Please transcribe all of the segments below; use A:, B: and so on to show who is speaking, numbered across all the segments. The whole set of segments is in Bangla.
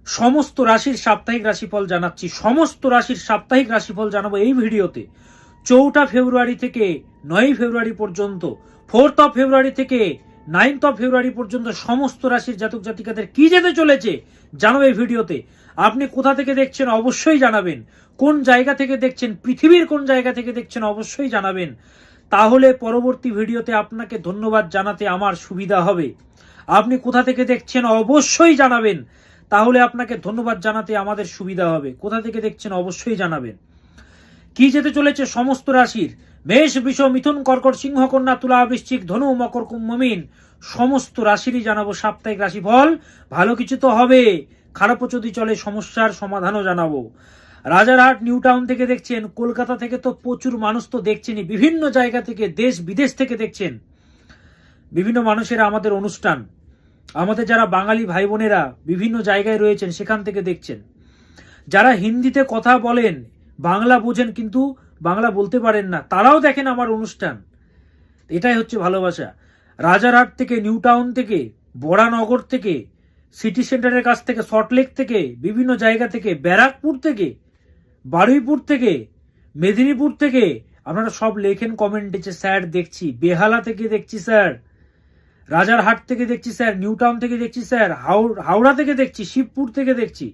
A: সমস্ত রাশির সাপ্তাহিক রাশিফল জানাচ্ছি। সমস্ত রাশির সাপ্তাহিক রাশিফল জানাবো এই ভিডিওতে। 4 ফেব্রুয়ারি থেকে 9 ফেব্রুয়ারি পর্যন্ত, 4 ফেব্রুয়ারি থেকে 9 ফেব্রুয়ারি পর্যন্ত সমস্ত রাশির জাতক জাতিকাদের কি যেতে চলেছে জানাবো এই ভিডিওতে। আপনি কোথা থেকে দেখছেন অবশ্যই জানাবেন, কোন জায়গা থেকে দেখছেন, পৃথিবীর কোন জায়গা থেকে দেখছেন অবশ্যই জানাবেন। তাহলে পরবর্তী ভিডিওতে আপনাকে ধন্যবাদ জানাতে আমার সুবিধা হবে। আপনি কোথা থেকে দেখছেন অবশ্যই জানাবেন, তাহলে আপনাকে ধন্যবাদ জানাতে আমাদের সুবিধা হবে। কোথা থেকে দেখছেন অবশ্যই জানাবেন। কি যেতে চলেছে সমস্ত রাশির, মেষ, বৃষ, মিথুন, কর্কট, সিংহ, কন্যা, তুলা, বৃশ্চিক, ধনু, মকর, কুম্ভ, মীন, সমস্ত রাশিরই জানাবো সাপ্তাহিক রাশিফল। ভালো কিছু তো হবে, খারাপও যদি চলে সমস্যার সমাধানও জানাবো। রাজারহাট নিউ টাউন থেকে দেখছেন, কলকাতা থেকে তো প্রচুর মানুষ তো দেখছেনই, বিভিন্ন জায়গা থেকে, দেশ বিদেশ থেকে দেখছেন। বিভিন্ন মানুষেরা আমাদের অনুষ্ঠান, আমাদের যারা বাঙালি ভাই বোনেরা বিভিন্ন জায়গায় রয়েছেন সেখান থেকে দেখছেন। যারা হিন্দিতে কথা বলেন, বাংলা বোঝেন কিন্তু বাংলা বলতে পারেন না, তারাও দেখেন আমার অনুষ্ঠান। এটাই হচ্ছে ভালোবাসা। রাজারহাট থেকে, নিউ টাউন থেকে, বড়ানগর থেকে, সিটি সেন্টারের কাছ থেকে, সল্টলেক থেকে, বিভিন্ন জায়গা থেকে, ব্যারাকপুর থেকে, বারুইপুর থেকে, মেদিনীপুর থেকে আপনারা সব লেখেন কমেন্টে যে স্যার দেখছি, বেহালা থেকে দেখছি স্যার, রাজারহাট থেকে দেখছি স্যার, নিউ টাউন থেকে দেখছি স্যার, হাওড়া থেকে দেখছি, শিবপুর থেকে দেখছি,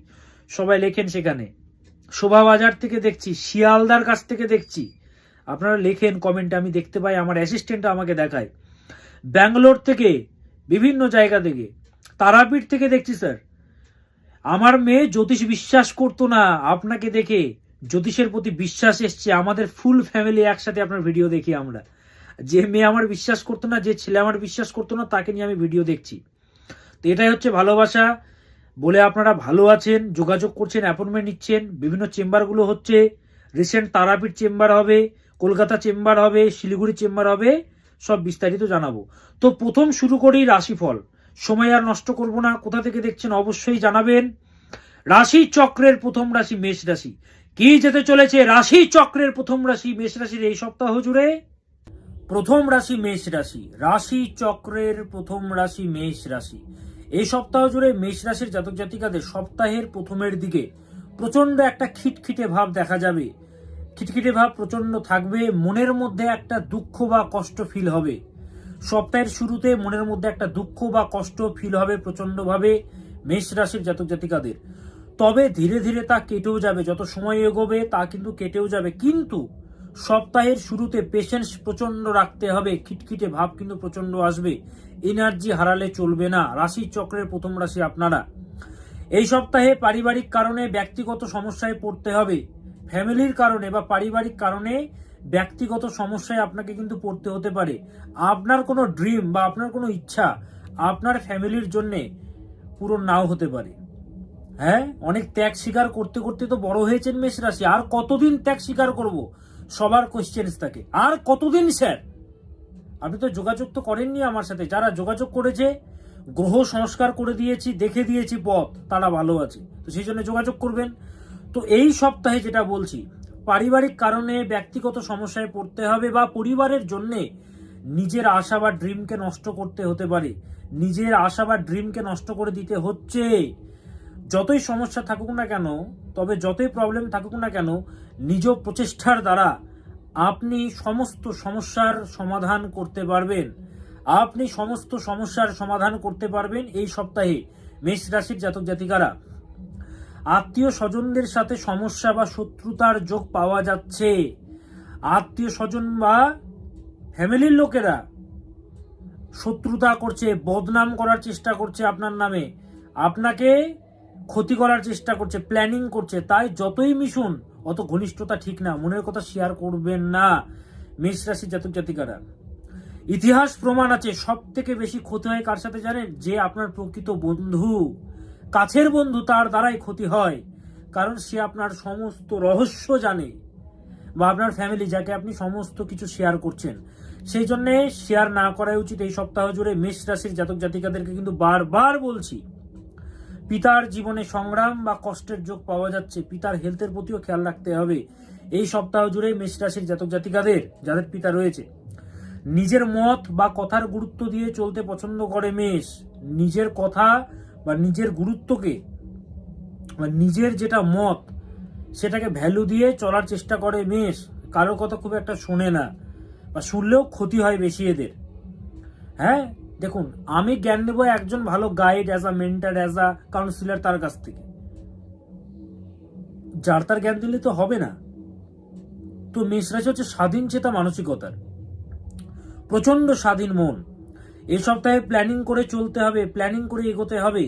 A: সবাই লেখেন সেখানে। শোভাবাজার থেকে দেখছি, শিয়ালদার কাছ থেকে দেখছি, আপনারা লেখেন কমেন্টে, আমি দেখতে পাই, আমার অ্যাসিস্ট্যান্ট আমাকে দেখায়। ব্যাঙ্গালোর থেকে, বিভিন্ন জায়গা থেকে, তারাপীঠ থেকে দেখছি স্যার। আমার মেয়ে জ্যোতিষ বিশ্বাস করতো না, আপনাকে দেখে জ্যোতিষের প্রতি বিশ্বাস এসছে। আমাদের ফুল ফ্যামিলি একসাথে আপনার ভিডিও দেখি আমরা। যে মেয়ে আমার বিশ্বাস করতো না, যে ছেলে আমার বিশ্বাস করতো না, তাকে নিয়ে আমি ভিডিও দেখছি। তো এটাই হচ্ছে ভালোবাসা। বলে আপনারা ভালো আছেন, যোগাযোগ করছেন, অ্যাপয়েন্টমেন্ট নিচ্ছেন। বিভিন্ন চেম্বারগুলো হচ্ছে, রিসেন্ট তারাপীঠ চেম্বার হবে, কলকাতা চেম্বার হবে, শিলিগুড়ি চেম্বার হবে, সব বিস্তারিত জানাবো। তো প্রথম শুরু করি রাশিফল। সময় আর নষ্ট করব না, কোথা থেকে দেখছেন অবশ্যই জানাবেন। রাশি চক্রের প্রথম রাশি মেষ রাশি। কি যেতে চলেছে রাশি চক্রের প্রথম রাশি মেষ রাশির এই সপ্তাহ জুড়ে? প্রথম রাশি মেষ রাশি, রাশি চক্রের প্রথম রাশি মেষ রাশি। এই সপ্তাহ জুড়ে মেষ রাশির জাতক জাতিকাদের সপ্তাহের প্রথমের দিকে প্রচন্ড একটা খিটখিটে ভাব দেখা যাবে। খিটখিটে ভাব প্রচন্ড থাকবে, মনের মধ্যে একটা দুঃখ বা কষ্ট ফিল হবে। সপ্তাহের শুরুতে মনের মধ্যে একটা দুঃখ বা কষ্ট ফিল হবে প্রচন্ডভাবে মেষ রাশির জাতক জাতিকাদের। তবে ধীরে ধীরে তা কেটেও যাবে, যত সময় এগোবে তা কিন্তু কেটেও যাবে। কিন্তু সপ্তাহের শুরুতে পেশেন্স প্রচন্ড রাখতে হবে, খিটখিটে ভাব কিন্তু প্রচন্ড আসবে, এনার্জি হারালে চলবে না। রাশি চক্রের প্রথম রাশি আপনারা এই সপ্তাহে পারিবারিক কারণে ব্যক্তিগত সমস্যায় পড়তে হবে। ফ্যামিলির কারণে বা পারিবারিক কারণে ব্যক্তিগত সমস্যায় আপনাকে কিন্তু পড়তে হতে পারে। আপনার কোনো ড্রিম বা আপনার কোনো ইচ্ছা আপনার ফ্যামিলির জন্য পূরণ নাও হতে পারে। হ্যাঁ, অনেক ত্যাগ স্বীকার করতে করতে তো বড় হয়েছেন মেষ রাশি। আর কতদিন ত্যাগ স্বীকার করব? সবার কোশ্চেন্স থাকে, আর কতদিন স্যার? আপনি তো যোগাযোগ তো করেননি আমার সাথে। যারা যোগাযোগ করেছে, গ্রহ সংস্কার করে দিয়েছি, দেখে দিয়েছি পথ, তারা ভালো আছে, তো সেই জন্য যোগাযোগ করবেন। তো এই সপ্তাহে যেটা বলছি, পারিবারিক কারণে ব্যক্তিগত সমস্যায় পড়তে হবে, বা পরিবারের জন্য নিজের আশা বা ড্রিমকে নষ্ট করতে হতে পারে। নিজের আশা বা ড্রিমকে নষ্ট করে দিতে হচ্ছে। যতই সমস্যা থাকুক না কেন, তবে যতই প্রবলেম থাকুক না কেন, নিজ প্রচেষ্টার দ্বারা আপনি সমস্ত সমস্যার সমাধান করতে পারবেন। আপনি সমস্ত সমস্যার সমাধান করতে পারবেন এই সপ্তাহে মেষ রাশির জাতক জাতিকারা। আত্মীয় স্বজনদের সাথে সমস্যা বা শত্রুতার যোগ পাওয়া যাচ্ছে। আত্মীয় স্বজন বা ফ্যামিলির লোকেরা শত্রুতা করছে, বদনাম করার চেষ্টা করছে আপনার নামে, আপনাকে ক্ষতি করার চেষ্টা করছে, প্ল্যানিং করছে। তাই যতই মিশুন, অত ঘনিষ্ঠতা ঠিক না, মনের কথা শেয়ার করবেন না মেষ রাশির জাতক জাতিকারা। ইতিহাস প্রমাণ আছে সব থেকে বেশি ক্ষতি হয় কার সাথে জানেন? যে আপনার প্রকৃত বন্ধু, কাছের বন্ধু, তার দ্বারাই ক্ষতি হয়। কারণ সে আপনার সমস্ত রহস্য জানে, বা আপনার ফ্যামিলি যাকে আপনি সমস্ত কিছু শেয়ার করছেন, সেই জন্য শেয়ার না করাই উচিত এই সপ্তাহ জুড়ে মেষ রাশির জাতক জাতিকাদেরকে। কিন্তু বারবার বলছি, পিতার জীবনে সংগ্রাম বা কষ্টের যোগ পাওয়া যাচ্ছে, পিতার হেলথের প্রতিও খেয়াল রাখতে হবে এই সপ্তাহ জুড়ে মেষ রাশির জাতক জাতিকাদের, যাদের পিতা রয়েছে। নিজের মত বা কথার গুরুত্ব দিয়ে চলতে পছন্দ করে মেষ। নিজের কথা বা নিজের গুরুত্বকে নিজের যেটা মত সেটাকে ভ্যালু দিয়ে চলার চেষ্টা করে মেষ। কারো কথা খুব একটা শোনে না, বা শুনলেও ক্ষতি হয় বেশি এদের। হ্যাঁ, দেখুন, আমি জ্ঞান নেব একজন ভালো guide, as a mentor, as a councillor, তার কাছ থেকে। যার তার জ্ঞান দিলে তো হবে না। তো মেষ রাশি হচ্ছে স্বাধীন চেতা মানসিকতার, প্রচন্ড স্বাধীন মন। এই সপ্তাহে প্ল্যানিং করে চলতে হবে, প্ল্যানিং করে এগোতে হবে।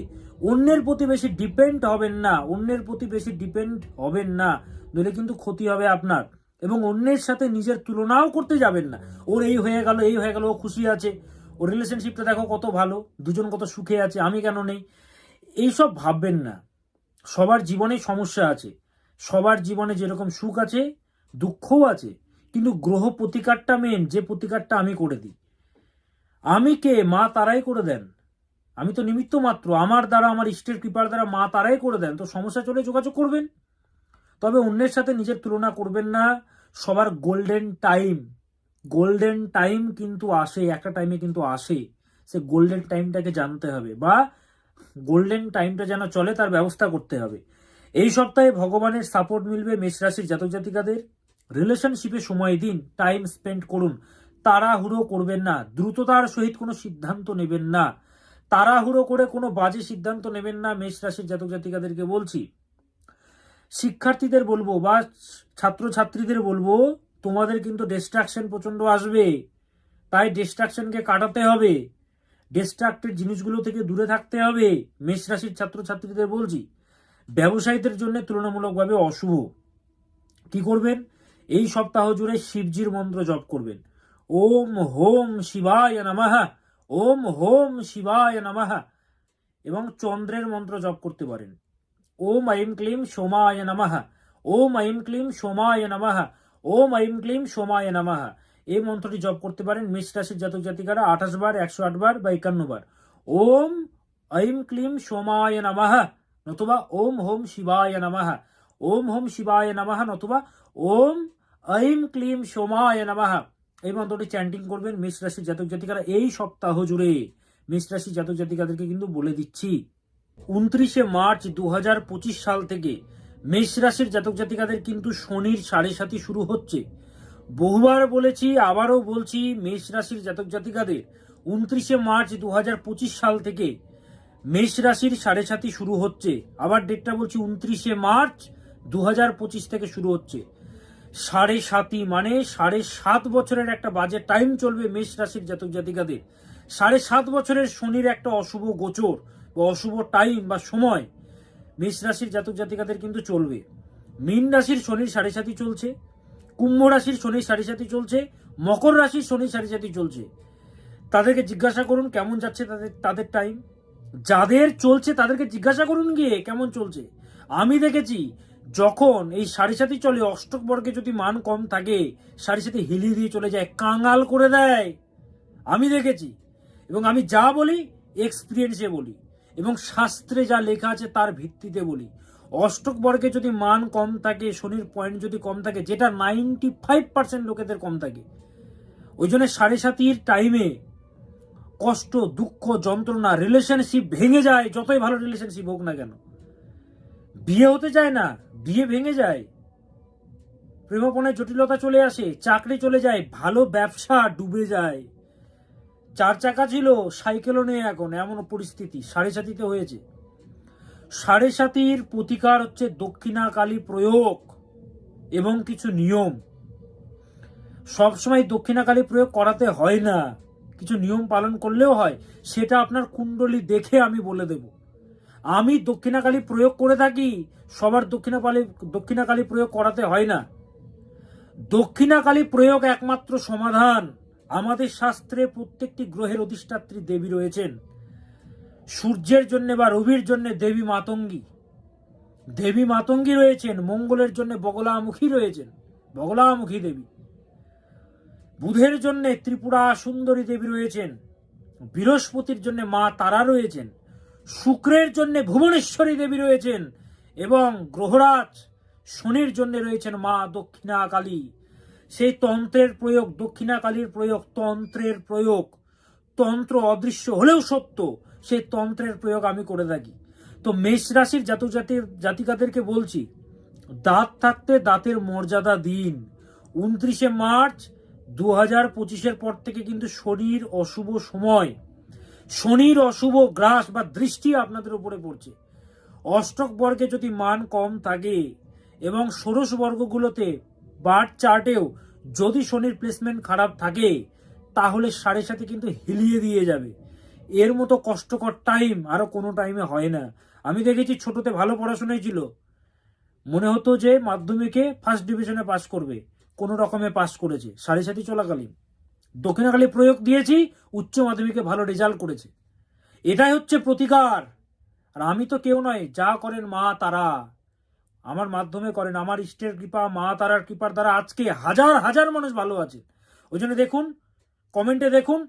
A: অন্যের প্রতি বেশি ডিপেন্ড হবেন না, অন্যের প্রতি বেশি ডিপেন্ড হবেন না, নইলে কিন্তু ক্ষতি হবে আপনার। এবং অন্যের সাথে নিজের তুলনাও করতে যাবেন না। ওর এই হয়ে গেল, এই হয়ে গেল, ও খুশি আছে, ওর রিলেশনশিপটা দেখো কত ভালো, দুজন কত সুখে আছে, আমি কেন নেই, এইসব ভাববেন না। সবার জীবনে সমস্যা আছে, সবার জীবনে যেরকম সুখ আছে দুঃখও আছে, কিন্তু গ্রহ প্রতিকারটা মেন, যে প্রতিকারটা আমি করে দিই। আমি কে? মা তারাই করে দেন, আমি তো নিমিত্ত মাত্র। আমার দ্বারা, আমার ইষ্টের কৃপার দ্বারা মা তারাই করে দেন। তো সমস্যা চলে যোগাযোগ করবেন, তবে অন্যের সাথে নিজের তুলনা করবেন না। সবার গোল্ডেন টাইম কিন্তু আসে, একটা টাইমে কিন্তু আসে। সে গোল্ডেন টাইমটাকে জানতে হবে, বা গোল্ডেন টাইমটা যেন চলে তার ব্যবস্থা করতে হবে। এই সপ্তাহে ভগবানের সাপোর্ট মিলবে মেষ রাশির জাতক জাতিকাদের। রিলেশনশিপে সময় দিন, টাইম স্পেন্ড করুন। তাড়াহুড়ো করবেন না, দ্রুততার সহিত কোনো সিদ্ধান্ত নেবেন না, তাড়াহুড়ো করে কোনো বাজে সিদ্ধান্ত নেবেন না। মেষ রাশির জাতক জাতিকাদেরকে বলছি। শিক্ষার্থীদের বলবো, বা ছাত্রছাত্রীদের বলবো, তোমাদের কিন্তু ডিস্ট্রাকশন প্রচন্ড আসবে, তাই ডিস্ট্রাকশনকে কাটাতে হবে, ডিস্ট্রাক্টেড জিনিসগুলো থেকে দূরে থাকতে হবে। মেষ রাশির ছাত্রছাত্রীদের বলছি। ব্যবসায়ীদের জন্য তুলনামূলকভাবে অশুভ। কি করবেন? এই সপ্তাহ জুড়ে শিবজির মন্ত্র জপ করবেন। ওম হোম শিবায় নমঃ, ওম হোম শিবায় নমঃ। এবং চন্দ্রের মন্ত্র জপ করতে পারেন। ওম ঐম ক্লিম সোমায় নমঃ, ওম ঐম ক্লিম সোমায় নমঃ, ওম ঐম ক্লিম সোমায় নমঃ। এই মন্ত্রটি জপ করতে পারেন মেষ রাশির জাতক জাতিকারা 28 বার, 108 বার বা 51 বার। ওম ঐম ক্লিম সোমায় নমঃ, নতুবা ওম হোম শিবায় নমঃ, ওম হোম শিবায় নমঃ, নতুবা ওম ঐম ক্লিম সোমায় নমঃ। এই মন্ত্রটি চ্যান্টিং করবেন মেষ রাশির জাতক জাতিকারা এই সপ্তাহ জুড়ে। মেষ রাশির জাতক জাতিকাদেরকে কিন্তু বলে দিচ্ছি, 29শে মার্চ 2025 সাল থেকে মেষ রাশির জাতক জাতিকাদের কিন্তু শনির 7.5 শুরু হচ্ছে। বহুবার বলেছি, আবারও বলছি, মেষ রাশির জাতক জাতিকাদের 29শে মার্চ 2025 সাল থেকে মেষ রাশির 7.5 শুরু হচ্ছে। আবার ডেটটা বলছি, 29শে মার্চ 2025 থেকে শুরু হচ্ছে। 7.5 মানে 7.5 বছরের একটা বাজে টাইম চলবে মেষ রাশির জাতক জাতিকাদের। 7.5 বছরের শনির একটা অশুভ গোচর বা অশুভ টাইম বা সময় মেষ রাশির জাতক জাতিকাদের কিন্তু চলবে। মীন রাশির শনির 7.5 চলছে, কুম্ভ রাশির শনির 7.5 চলছে, মকর রাশির শনির 7.5 চলছে। তাদেরকে জিজ্ঞাসা করুন কেমন যাচ্ছে তাদের টাইম। যাদের চলছে তাদেরকে জিজ্ঞাসা করুন গিয়ে কেমন চলছে। আমি দেখেছি, যখন এই 7.5 চলে, অষ্টক বর্গে যদি মান কম থাকে 7.5 হিলিয়ে দিয়ে চলে যায়, কাঙাল করে দেয়। আমি দেখেছি, এবং আমি যা বলি এক্সপিরিয়েন্সে বলি, এবং শাস্ত্রে যা লেখা আছে তার ভিত্তিতে বলি। অষ্টক বর্গে যদি মান কম থাকে, শনির পয়েন্ট যদি কম থাকে, যেটা 95% লোকেদের কম থাকে, ওই জন্য 7.5 টাইমে কষ্ট, দুঃখ, যন্ত্রণা, রিলেশনশিপ ভেঙে যায়। যতই ভালো রিলেশনশিপ হোক না কেন, বিয়ে হতে যায় না, বিয়ে ভেঙে যায়, প্রেমপণে জটিলতা চলে আসে, চাকরি চলে যায়, ভালো ব্যবসা ডুবে যায়। 4 চাকা ছিল, সাইকেলও নেই এখন, এমন পরিস্থিতি 7.5 হয়েছে। 7.5 প্রতিকার হচ্ছে দক্ষিণা কালী প্রয়োগ এবং কিছু নিয়ম। সবসময় দক্ষিণা কালী প্রয়োগ করাতে হয় না, কিছু নিয়ম পালন করলেও হয়। সেটা আপনার কুণ্ডলী দেখে আমি বলে দেব। আমি দক্ষিণা কালী প্রয়োগ করে থাকি, সবার দক্ষিণা কালী প্রয়োগ করাতে হয় না। দক্ষিণা কালী প্রয়োগ একমাত্র সমাধান। আমাদের শাস্ত্রে প্রত্যেকটি গ্রহের অধিষ্ঠাত্রী দেবী রয়েছেন। সূর্যের জন্য বা রবির জন্য দেবী মাতঙ্গী রয়েছেন। মঙ্গলের জন্য বগলামুখী রয়েছেন, বগলামুখী দেবী। বুধের জন্য ত্রিপুরা সুন্দরী দেবী রয়েছেন। বৃহস্পতির জন্য মা তারা রয়েছেন। শুক্রের জন্য ভুবনেশ্বরী দেবী রয়েছেন, এবং গ্রহরাজ শনির জন্য রয়েছেন মা দক্ষিণা কালী। সেই তন্ত্রের প্রয়োগ, দক্ষিণা কালীর প্রয়োগ, তন্ত্রের প্রয়োগ, তন্ত্র অদৃশ্য হলেও সত্য, সেই তন্ত্রের প্রয়োগ আমি করে থাকি। তো মেষ রাশির জাতিকাদেরকে বলছি, দাঁত থাকতে দাঁতের মর্যাদা দিন। 29শে মার্চ 2025-এর পর থেকে কিন্তু শনির অশুভ সময়, শনির অশুভ গ্রাস বা দৃষ্টি আপনাদের উপরে পড়ছে। অষ্টক বর্গে যদি মান কম থাকে এবং ষোড়শ বর্গগুলোতে বার্থ চার্টেও যদি শনির প্লেসমেন্ট খারাপ থাকে, তাহলে 7.5 কিন্তু হিলিয়ে দিয়ে যাবে। এর মতো কষ্টকর টাইম আরো কোনো টাইমে হয় না। আমি দেখেছি ছোটতে ভালো পড়াশোনায় ছিল, মনে হতো যে মাধ্যমিকে ফার্স্ট ডিভিশনে পাশ করবে, কোনো রকমে পাশ করেছে 7.5 চলাকালীন। দক্ষিণাকালী প্রয়োগ দিয়েছি, উচ্চ মাধ্যমিকে ভালো রেজাল্ট করেছে। এটাই হচ্ছে প্রতিকার। আর আমি তো কেউ নয়, যা করেন মা তারা আমার মাধ্যমে করেন, আমার ইষ্টের কৃপা, মা তারার কৃপার দ্বারা আজকে হাজার হাজার মানুষ ভালো আছে। ওই জন্য দেখুন, কমেন্টে দেখুন,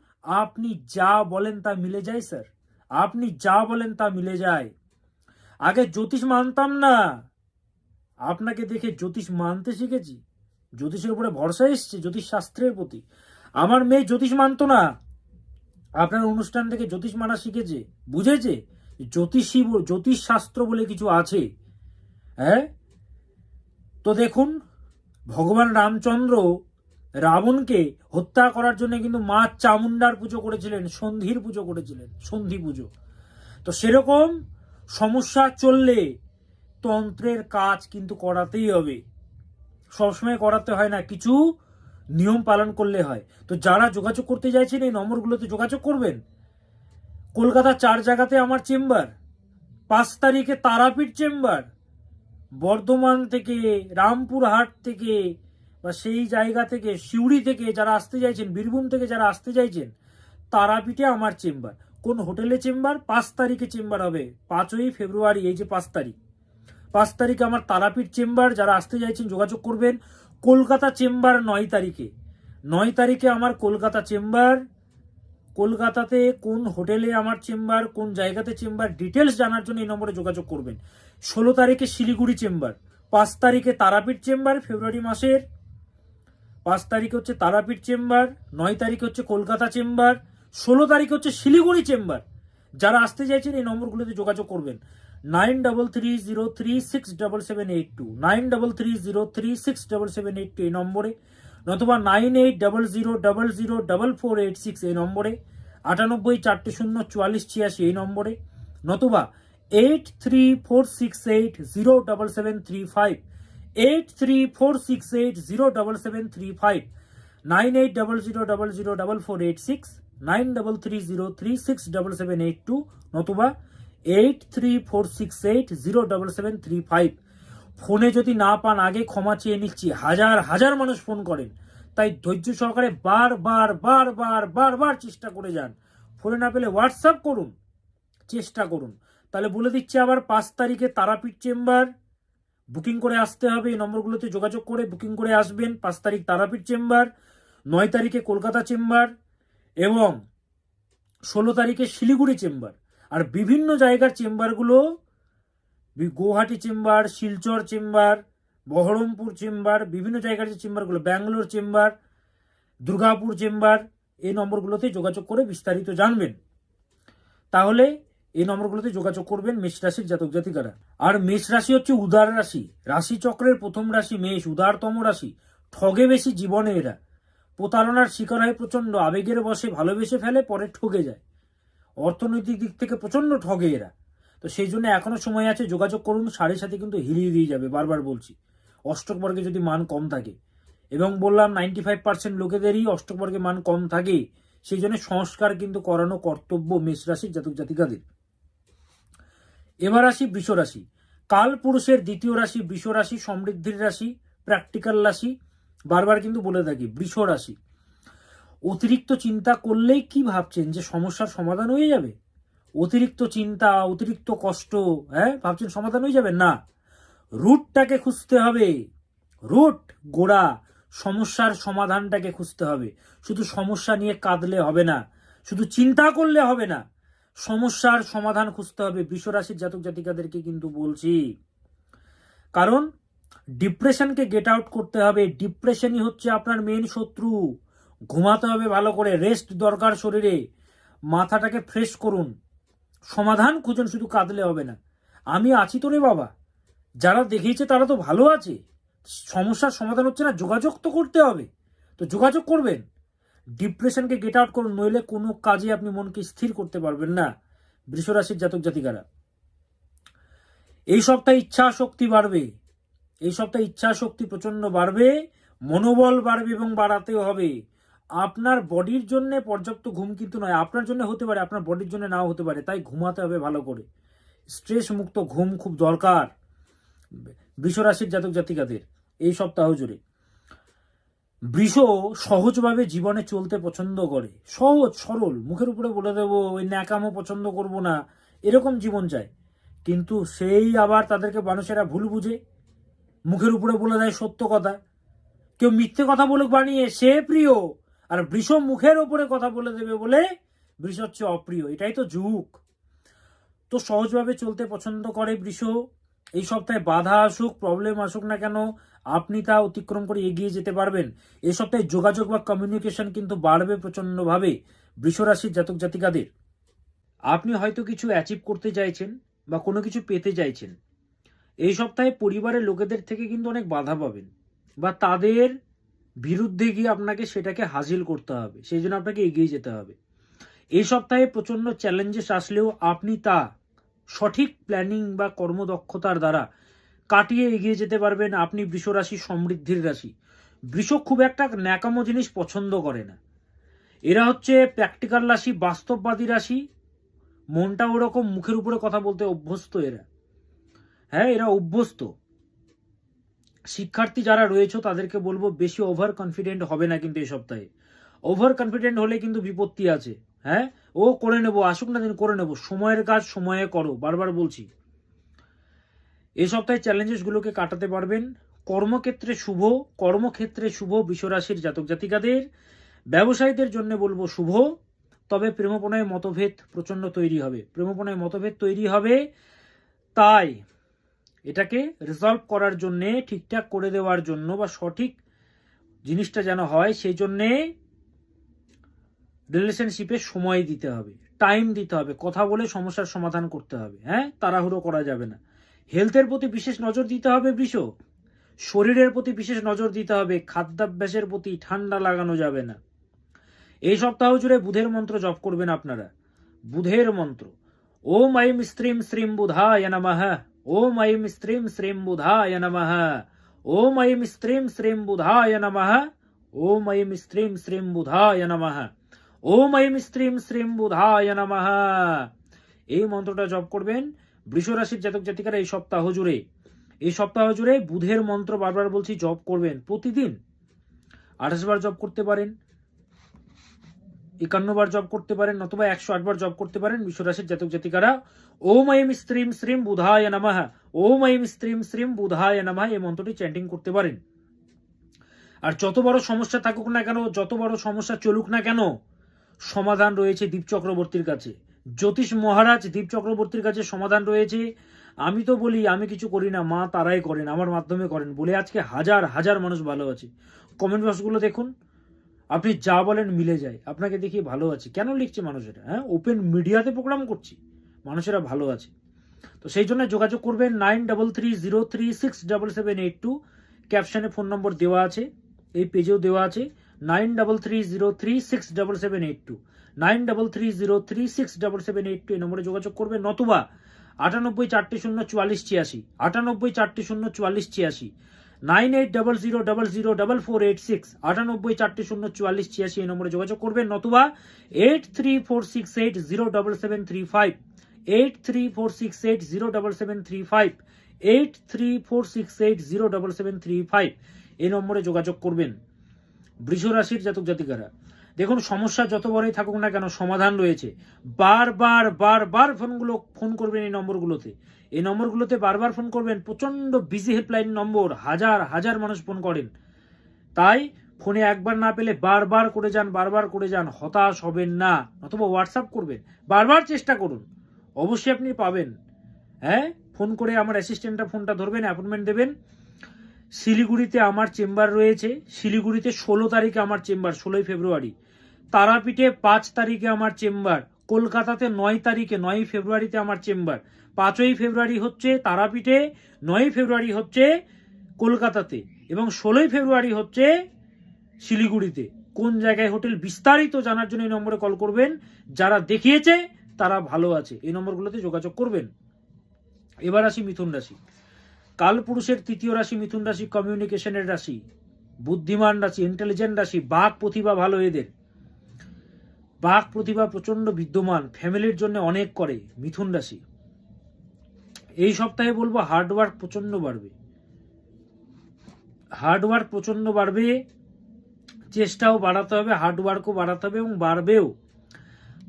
A: আপনি যা বলেন তা মিলে যায় স্যার, আপনি যা বলেন তা মিলে যায়। আগে জ্যোতিষ মানতাম না, আপনাকে দেখে জ্যোতিষ মানতে শিখেছি, জ্যোতিষের উপরে ভরসা এসছে, জ্যোতিষ শাস্ত্রের প্রতি। আমার মেয়ে জ্যোতিষ মানতো না, আপনার অনুষ্ঠান থেকে জ্যোতিষ মানা শিখেছে, বুঝেছে জ্যোতিষ শাস্ত্র বলে কিছু আছে। হ্যাঁ, তো দেখুন, ভগবান রামচন্দ্র রাবণকে হত্যা করার জন্য কিন্তু মা চামুন্ডার পুজো করেছিলেন, সন্ধির পুজো করেছিলেন, সন্ধি পুজো। তো সেরকম সমস্যা চললে তন্ত্রের কাজ কিন্তু করাতেই হবে, সবসময় করাতে হয় না, কিছু নিয়ম পালন করলে হয়। তো যারা যোগাযোগ করতে চাইছেন এই নম্বরগুলোতে যোগাযোগ করবেন। কলকাতা 4 জায়গাতে আমার চেম্বার, 5 তারিখে তারাপীঠ চেম্বার, বর্ধমান থেকে, রামপুরহাট থেকে বা সেই জায়গা থেকে, সিউড়ি থেকে যারা আসতে চাইছেন, বীরভূম থেকে যারা আসতে চাইছেন, তারাপীঠে আমার চেম্বার। কোন হোটেলে চেম্বার? 5 তারিখে চেম্বার হবে, 5ই ফেব্রুয়ারি, এই যে 5 তারিখে আমার তারাপীঠ চেম্বার। যারা আসতে চাইছেন যোগাযোগ করবেন। কলকাতা চেম্বার 9 তারিখে, 9 তারিখে আমার কলকাতা চেম্বার। কলকাতাতে কোন হোটেলে আমার চেম্বার, কোন জায়গাতে চেম্বার, ডিটেলস জানার জন্য এই নম্বরে যোগাযোগ করবেন। 16 তারিখে শিলিগুড়ি চেম্বার, 5 তারিখে তারাপীঠ চেম্বার, ফেব্রুয়ারি মাসের 5 তারিখে হচ্ছে তারাপীঠ চেম্বার, 9 তারিখে হচ্ছে কলকাতা চেম্বার, 16 তারিখে হচ্ছে শিলিগুড়ি চেম্বার। যারা আসতে চাইছেন এই নম্বরগুলোতে যোগাযোগ করবেন। 9330367782, 9330367782 এই নম্বরে, নতুবা 9800004486 এই নম্বরে, 98404486 এই নম্বরে, নতুবা 8346807735, 8346807735, 9800004486, 9330367782, নতুবা 8346807735। ফোনে যদি না পান আগে ক্ষমা চেয়ে নিচ্ছি, হাজার হাজার মানুষ ফোন করেন, তাই ধৈর্য সহকারে বারবার চেষ্টা করে যান। ফোনে না পেলে হোয়াটসঅ্যাপ করুন, চেষ্টা করুন। তাহলে বলে দিচ্ছি আবার, 5 তারিখে তারাপীঠ চেম্বার, বুকিং করে আসতে হবে, এই নম্বরগুলোতে যোগাযোগ করে বুকিং করে আসবেন। 5 তারিখ তারাপীঠ চেম্বার, 9 তারিখে কলকাতা চেম্বার এবং 16 তারিখে শিলিগুড়ি চেম্বার। আর বিভিন্ন জায়গার চেম্বারগুলো, Guwahati chamber, Silchar chamber, Baharampur chamber, বিভিন্ন জায়গার যে চেম্বারগুলো, ব্যাঙ্গালোর চেম্বার, দুর্গাপুর চেম্বার, এই নম্বরগুলোতে যোগাযোগ করে বিস্তারিত জানবেন। তাহলে এই নম্বরগুলোতে যোগাযোগ করবেন মেষ রাশির জাতক জাতিকারা। আর মেষ রাশি হচ্ছে উদার রাশি, রাশি চক্রের প্রথম রাশি মেষ, উদারতম রাশি। ঠগে বেশি জীবনে এরা, প্রতারণার শিকার হয় প্রচন্ড, আবেগের বশে ভালোবেসে ফেলে, পরে ঠকে যায়। অর্থনৈতিক দিক থেকে প্রচন্ড ঠগে এরা। তো সেই জন্য এখনো সময় আছে, যোগাযোগ করুন, 7.5 কিন্তু হিলিয়ে দিয়ে যাবে। বারবার বলছি, অষ্টক বর্গে যদি মান কম থাকে, এবং বললাম 95% লোকেদেরই অষ্টক বর্গে মান কম থাকে, সেই জন্য সংস্কার কিন্তু করানো কর্তব্য মেষ রাশির জাতক জাতিকাদের। এবার আসি বৃষ রাশি। কাল পুরুষের দ্বিতীয় রাশি বৃষ রাশি, সমৃদ্ধির রাশি, প্র্যাকটিক্যাল রাশি। বারবার কিন্তু বলে থাকি, বৃষ রাশি। অতিরিক্ত চিন্তা করলেই কি ভাবছেন যে সমস্যার সমাধান হয়ে যাবে? অতিরিক্ত চিন্তা, অতিরিক্ত কষ্ট, ভাবছেন সমাধান হয়ে যাবে? না, রুটটাকে খুঁজতে হবে, রুট, গোড়া, সমস্যার সমাধানটাকে খুঁজতে হবে। শুধু সমস্যা নিয়ে কাঁদলে হবে না, শুধু চিন্তা করলে হবে না, সমস্যার সমাধান খুঁজতে হবে। বৃষ রাশির জাতক জাতিকাদেরকে কিন্তু বলছি, কারণ ডিপ্রেশনকে গেট আউট করতে হবে। ডিপ্রেশনই হচ্ছে আপনার মেন শত্রু। ঘুমাতে হবে ভালো করে, রেস্ট দরকার শরীরে, মাথাটাকে ফ্রেশ করুন, সমাধান খুঁজুন, শুধু কাঁদলে হবে না। আমি আছি তো রে বাবা, যারা দেখিয়েছে তারা তো ভালো আছে, সমস্যার সমাধান হচ্ছে না, যোগাযোগ তো করতে হবে, তো যোগাযোগ করবেন, ডিপ্রেশনকে গেট আউট করুন, নইলে কোনো কাজে আপনি মনকে স্থির করতে পারবেন না। বৃষ রাশির জাতক জাতিকারা, এই সপ্তাহে ইচ্ছা শক্তি বাড়বে, এই সপ্তাহে ইচ্ছা শক্তি প্রচন্ড বাড়বে, মনোবল বাড়বে এবং বাড়াতেও হবে। আপনার বডির জন্য পর্যাপ্ত ঘুম কিন্তু নয়, আপনার জন্য হতে পারে, আপনার বডির জন্য নাও হতে পারে, তাই ঘুমাতে হবে ভালো করে, স্ট্রেস মুক্ত ঘুম খুব দরকার বৃষ রাশির জাতক জাতিকাদের এই সপ্তাহ জুড়ে। বৃষ সহজভাবে জীবনে চলতে পছন্দ করে, সহজ সরল, মুখের উপরে বলে দেবো, ওই ন্যাকামো পছন্দ করব না, এরকম জীবন চায়। কিন্তু সেই আবার তাদেরকে মানুষেরা ভুল বুঝে, মুখের উপরে বলে দেয় সত্য কথা, কেউ মিথ্যে কথা বলুক বানিয়ে সে প্রিয়, আর বৃষ মুখের উপরে কথা বলে দেবে বলে বৃষ হচ্ছে অপ্রিয়, এটাই তো যুগ। তো সহজভাবে চলতে পছন্দ করে বৃষ। এই সপ্তাহে বাধা আসুক, প্রবলেম আসুক না কেন, আপনি তা অতিক্রম করে এগিয়ে যেতে পারবেন। এই সপ্তাহে যোগাযোগ বা কমিউনিকেশন কিন্তু বাড়বে প্রচন্ডভাবে বৃষ রাশির জাতক জাতিকাদের। আপনি হয়তো কিছু অ্যাচিভ করতে চাইছেন বা কোনো কিছু পেতে চাইছেন, এই সপ্তাহে পরিবারের লোকেদের থেকে কিন্তু অনেক বাধা পাবেন, বা তাদের বিরুদ্ধে গিয়ে আপনাকে সেটাকে হাসিল করতে হবে, সেই জন্য আপনাকে এগিয়ে যেতে হবে। এই সপ্তাহে প্রচন্ড চ্যালেঞ্জেস আসলেও আপনি তা সঠিক প্ল্যানিং বা কর্মদক্ষতার দ্বারা কাটিয়ে এগিয়ে যেতে পারবেন। আপনি বৃষ রাশি সমৃদ্ধির রাশি। বৃষ খুব একটা ন্যাকামো জিনিস পছন্দ করে না, এরা হচ্ছে প্র্যাকটিক্যাল রাশি, বাস্তববাদী রাশি, মনটা ওরকম, মুখের উপরে কথা বলতে অভ্যস্ত এরা, হ্যাঁ এরা অভ্যস্ত। শিক্ষার্থী যারা রয়েছে তাদেরকে বলবো বেশি ওভার কনফিডেন্ট হবে না, কিন্তু এই সপ্তাহে ওভার কনফিডেন্ট হলে কিন্তু বিপত্তি আছে। হ্যাঁ, ও করে নেবো, আসুক না দিন করে নেবো, সময়ের কাজ সময়ে করো, বারবার বলছি। এই সপ্তাহে চ্যালেঞ্জেসগুলোকে কাটাতে পারবেন। কর্মক্ষেত্রে শুভ, কর্মক্ষেত্রে শুভ বৃষ রাশির জাতক জাতিকাদের। ব্যবসায়ীদের জন্য বলবো শুভ, তবে প্রেমপনায় মতভেদ প্রচন্ড তৈরি হবে, প্রেমপনায় মতভেদ তৈরি হবে, তাই এটাকে রিজলভ করার জন্যে, ঠিকঠাক করে দেওয়ার জন্য বা সঠিক জিনিসটা যেন হয় সেই জন্যে রিলেশনশিপে সময় দিতে হবে, টাইম দিতে হবে, কথা বলে সমস্যার সমাধান করতে হবে। হ্যাঁ, তাড়াহুড়ো করা যাবে না। হেলথের প্রতি বিশেষ নজর দিতে হবে বৃষ, শরীরের প্রতি বিশেষ নজর দিতে হবে, খাদ্যাভ্যাসের প্রতি ঠান্ডা লাগানো যাবে না। এই সপ্তাহ জুড়ে বুধের মন্ত্র জপ করবেন আপনারা, বুধের মন্ত্র, ওম ঐম স্ত্রীম শ্রীম বুধায় নমঃ, ওম ঐম স্ত্রীম শ্রীম বুধায় নমঃ, ওম ঐম স্ত্রীম শ্রীম বুধায় নমঃ, ওম ঐম স্ত্রীম শ্রীম বুধায় নমঃ, ওম ঐম স্ত্রীম শ্রীম বুধায় নমঃ। এই মন্ত্রটা জপ করবেন বৃষ রাশির জাতক জাতিকারা এই সপ্তাহ জুড়ে। এই সপ্তাহ জুড়ে বুধের মন্ত্র বারবার বলছি জপ করবেন, প্রতিদিন 28 বার জপ করতে পারেন, 51 বার জপ করতে পারেন, অথবা 108 বার জপ করতে পারেন বৃষ রাশির জাতক জাতিকারা। ওম ঐম স্ত্রীম শ্রীম বুধায় নমঃ, ওম ঐম স্ত্রীম শ্রীম বুধায় নমঃ, এই মন্ত্রটি চ্যান্টিং করতে পারেন। আর যত বড় সমস্যা থাকুক না কেন, যত বড় সমস্যা চলুক না কেন, সমাধান রয়েছে দীপ চক্রবর্তীর কাছে, জ্যোতিষ মহারাজ দীপ চক্রবর্তীর কাছে সমাধান রয়েছে। আমি তো বলি আমি কিছু করি না, মা তারাই করেন, আমার মাধ্যমে করেন বলে আজকে হাজার হাজার মানুষ ভালো আছে। কমেন্ট বক্সগুলো দেখুন, আপনি যা বলেন মিলে যায়, আপনাকে দেখিয়ে ভালো আছে কেন লিখছে মানুষেরা। হ্যাঁ, ওপেন মিডিয়াতে প্রোগ্রাম করছি, মানুষেরা ভালো আছে। তো সেই জন্য যোগাযোগ করবেন 9330367782, ক্যাপশনে ফোন নম্বর দেওয়া আছে, এই পেজেও দেওয়া আছে, 9330367782, 9330367782 এই নম্বরে যোগাযোগ করবেন, নতুবা 9840044486, 9840044486, 9800004486, 9840044486 এই নম্বরে যোগাযোগ করবেন, নতুবা 8346807735, 8346807735, 8346807735 এই নম্বরে যোগাযোগ করবেন বৃষ রাশির জাতক জাতিকারা। দেখুন, সমস্যা যত বড়ই থাকুক না কেন সমাধান রয়েছে। বারবার বারবার ফোন করবেন এই নম্বরগুলোতে, এই নম্বরগুলোতে বারবার ফোন করবেন। প্রচন্ড বিজি হেল্পলাইন নম্বর, হাজার হাজার মানুষ ফোন করেন, তাই ফোনে একবার না পেলে বারবার করে যান, বারবার করে যান, হতাশ হবেন না। অথবা হোয়াটসঅ্যাপ করবেন, বারবার চেষ্টা করুন, অবশ্যই আপনি পাবেন। হ্যাঁ, ফোন করে আমার অ্যাসিস্ট্যান্টটা ফোনটা ধরবেন, অ্যাপয়েন্টমেন্ট দেবেন। শিলিগুড়িতে আমার চেম্বার রয়েছে, শিলিগুড়িতে 16 তারিখে আমার চেম্বার, 16 ফেব্রুয়ারি। তারাপীঠে 5 তারিখে আমার চেম্বার, কলকাতাতে 9 তারিখে 9 ফেব্রুয়ারিতে আমার চেম্বার, 5ই ফেব্রুয়ারি হচ্ছে তারাপীঠে, 9ই ফেব্রুয়ারি হচ্ছে কলকাতাতে এবং 16ই ফেব্রুয়ারি হচ্ছে শিলিগুড়িতে। কোন জায়গায় হোটেল বিস্তারিত জানার জন্য এই নম্বরে কল করবেন। যারা দেখিয়েছে তারা ভালো আছে, এই নম্বরগুলোতে যোগাযোগ করবেন। এবার আসি মিথুন রাশি। কালপুরুষের তৃতীয় রাশি মিথুন রাশি, কমিউনিকেশনের রাশি, বুদ্ধিমান রাশি, ইন্টেলিজেন্ট রাশি, বাক প্রতিভা ভালো এদের, বাক প্রতিভা প্রচন্ড বিদ্যমান, ফ্যামিলির জন্য অনেক করে মিথুন রাশি। এই সপ্তাহে বলবো হার্ডওয়ার্ক প্রচন্ড বাড়বে, হার্ডওয়ার্ক প্রচন্ড বাড়বে, চেষ্টাও বাড়াতে হবে, হার্ডওয়ার্কও বাড়াতে হবে এবং বাড়বেও।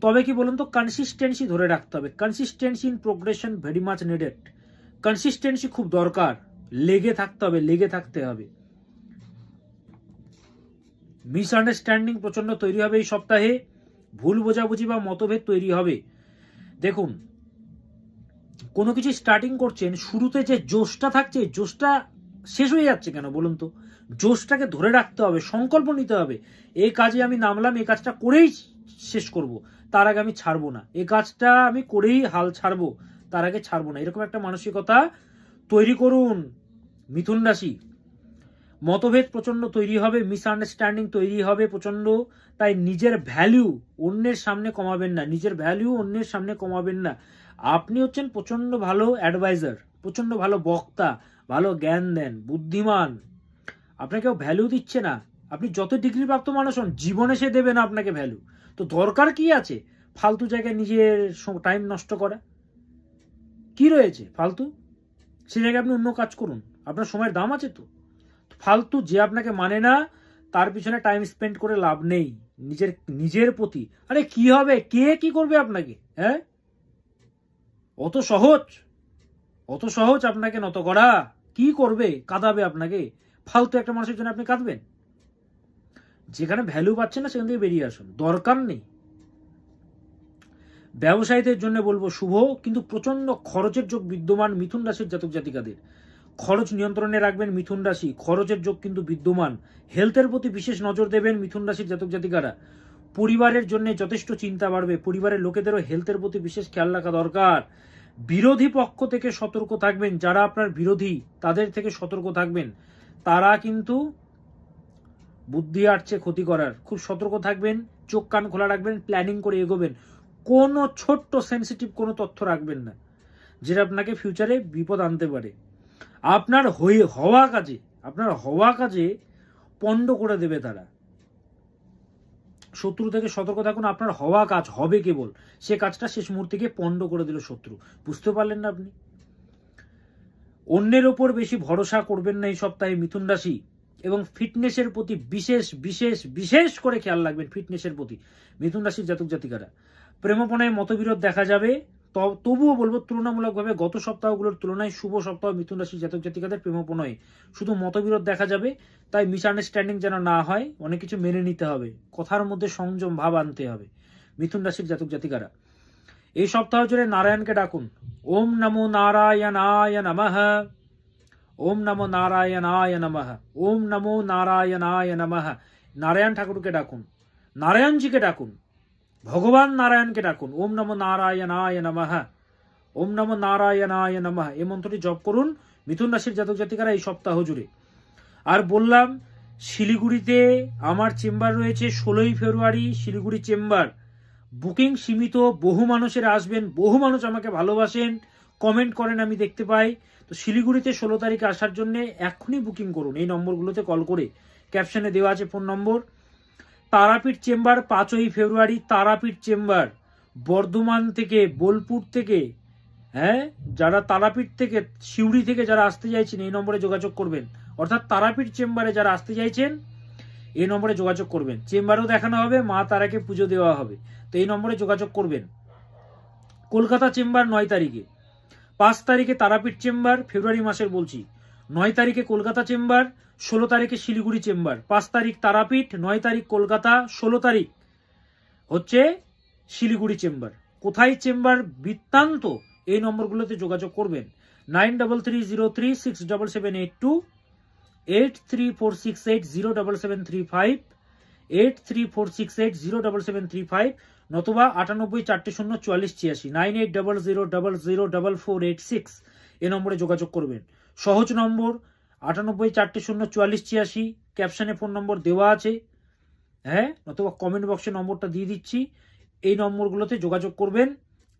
A: তবে কি বলুন তো, কনসিস্টেন্সি ধরে রাখতে হবে। Consistency in progression very much needed. Consistency খুব দরকার, লেগে থাকতে হবে, লেগে থাকতে হবে। মিসআন্ডারস্ট্যান্ডিং প্রচন্ড তৈরি হবে এই সপ্তাহে, ভুল বোঝাবুঝি বা মতভেদ তৈরি হবে। দেখুন, কোনো কিছু স্টার্টিং করছেন, শুরুতে যে জোশটা থাকছে, জোশটা শেষ হয়ে যাচ্ছে কেন বলুন তো? জোশটাকে ধরে রাখতে হবে, সংকল্প নিতে হবে। এই কাজে আমি নামলাম, এই কাজটা করেই শেষ করব, তার আগে আমি ছাড়বো না। এই কাজটা আমি করেই হাল ছাড়বো, তার আগে ছাড়বো না। এরকম একটা মানসিকতা তৈরি করুন মিথুন রাশি। মতভেদ প্রচন্ড তৈরি হবে, মিসআন্ডারস্ট্যান্ডিং তৈরি হবে প্রচন্ড। তাই নিজের ভ্যালু অন্যের সামনে কমাবেন না, নিজের ভ্যালু অন্যের সামনে কমাবেন না। আপনি হচ্ছেন প্রচন্ড ভালো অ্যাডভাইজার, প্রচন্ড ভালো বক্তা, ভালো জ্ঞান দেন, বুদ্ধিমান। আপনাকে কেউ ভ্যালু দিচ্ছে না, আপনি যত ডিগ্রি প্রাপ্ত মানুষ হন, জীবনে সে দেবে না আপনাকে ভ্যালু। তো দরকার কি আছে ফালতু জায়গায় নিজের টাইম নষ্ট করা? কি রয়েছে ফালতু? সে জায়গায় আপনি অন্য কাজ করুন, আপনার সময়ের দাম আছে তো। ফালতু যে আপনাকে মানে না, তার পিছনে টাইম স্পেন্ড করে লাভ নেই। নিজের প্রতি, আরে কি হবে, কে কি করবে আপনাকে? হ্যাঁ, অত সহজ আপনাকে নত করা? কি করবে? কাঁদাবে আপনাকে। ফালতু একটা মানুষের জন্য আপনি কাঁদবেন? যেখানে ভ্যালু পাচ্ছেন না সেখান থেকে বেরিয়ে আসুন, দরকার নেই। ব্যবসায়ীদের জন্য বলবো শুভ, কিন্তু প্রচন্ড খরচের যোগ বিদ্যমান মিথুন রাশির জাতক জাতিকাদের। খরচ নিয়ন্ত্রণে রাখবেন মিথুন রাশি, খরচের যোগ কিন্তু বিদ্যমান। হেলথের প্রতি বিশেষ নজর দেবেন মিথুন রাশির জাতক জাতিকারা। পরিবারের জন্য যথেষ্ট চিন্তা বাড়বে, পরিবারের লোকেদেরও হেলথের প্রতি বিশেষ খেয়াল রাখা দরকার। বিরোধী পক্ষ থেকে সতর্ক থাকবেন, যারা আপনার বিরোধী তাদের থেকে সতর্ক থাকবেন। তারা কিন্তু বুদ্ধি আটছে ক্ষতি করার, খুব সতর্ক থাকবেন, চোখ কান খোলা রাখবেন, প্ল্যানিং করে এগোবেন। কোনো ছোট্ট সেন্সিটিভ কোনো তথ্য রাখবেন না, যেটা আপনাকে ফিউচারে বিপদ আনতে পারে। আপনার হওয়া কাজে পণ্ড করে দেবে তারা। শত্রু থেকে সতর্ক থাকুন, আপনার হওয়া কাজ হবে কেবল, সে কাজটা শেষ মুহূর্তে গিয়ে পণ্ড করে দিল শত্রু। বুঝতে পারলেন না আপনি? অন্যের ওপর বেশি ভরসা করবেন না এই সপ্তাহে মিথুন রাশি। এবং ফিটনেসের প্রতি বিশেষ করে খেয়াল রাখবেন, ফিটনেসের প্রতি মিথুন রাশির জাতক জাতিকারা। প্রেমপনায় মতবিরোধ দেখা যাবে, তবুও বলবো তুলনামূলকভাবে গত সপ্তাহগুলোর তুলনায় শুভ সপ্তাহ মিথুন রাশির জাতক জাতিকাদের প্রেমপনায় শুধু মতবিরোধ দেখা যাবে। তাই মিসআন্ডারস্ট্যান্ডিং যেন না হয়, অনেক কিছু মেনে নিতে হবে, কথার মধ্যে সংযম ভাব আনতে হবে মিথুন রাশির জাতক জাতিকারা। এই সপ্তাহ জুড়ে নারায়ণকে ডাকুন। ওম নমো নারায়ণায় নমঃ, ওম নমো নারায়ণায় নমঃ, ওম নমো নারায়ণায় নমঃ। নারায়ণ ঠাকুরকে ডাকুন, নারায়ণজিকে ডাকুন, ভগবান নারায়ণকে ডাকুন। ওম নমো নারায়ণায় নমঃ, ওম নমো নারায়ণায় নমঃ। এই মন্ত্রটি জপ করুন মিথুন রাশির জাতক জাতিকারা এই সপ্তাহ জুড়ে। আর বললাম, শিলিগুড়িতে আমার চেম্বার রয়েছে 16ই ফেব্রুয়ারি, শিলিগুড়ি চেম্বার। বুকিং সীমিত, বহু মানুষের আসবেন, বহু মানুষ আমাকে ভালোবাসেন, কমেন্ট করেন, আমি দেখতে পাই। তো শিলিগুড়িতে 16 তারিখে আসার জন্য এখনই বুকিং করুন এই নম্বরগুলোতে কল করে, ক্যাপশনে দেওয়া আছে ফোন নম্বর। তারাপীঠ চেম্বার 5ই ফেব্রুয়ারি, তারাপীঠ চেম্বার। বর্ধমান থেকে, বোলপুর থেকে, হ্যাঁ, যারা তারাপীঠ থেকে, সিউড়ি থেকে যারা আসতে চাইছেন এই নম্বরে যোগাযোগ করবেন। অর্থাৎ তারাপীঠ চেম্বারে যারা আসতে চাইছেন এই নম্বরে যোগাযোগ করবেন। চেম্বারও দেখানো হবে, মা তারাকে পুজো দেওয়া হবে, তো এই নম্বরে যোগাযোগ করবেন। কলকাতা চেম্বার 9 তারিখে, 5 তারিখে তারাপীঠ চেম্বার, ফেব্রুয়ারি মাসের বলছি। 9 তারিখে কলকাতা চেম্বার, 16 তারিখে শিলিগুড়ি চেম্বার। 5 তারিখ তারাপীঠ, 9 তারিখ কলকাতা, 16 তারিখ হচ্ছে শিলিগুড়ি চেম্বার। কোথায় চেম্বার বৃত্তান্ত এই নম্বরগুলোতে যোগাযোগ করবেন। 9330367782, 8346807735, 8346807735। নতুবা 9840404486 9800004486 এই নম্বরে যোগাযোগ করবেন। সহজ নম্বর 98404486, ক্যাপশনে ফোন নম্বর দেওয়া আছে, হ্যাঁ, নতুবা কমেন্ট বক্সে নম্বরটা দিয়ে দিচ্ছি, এই নম্বরগুলোতে যোগাযোগ করবেন।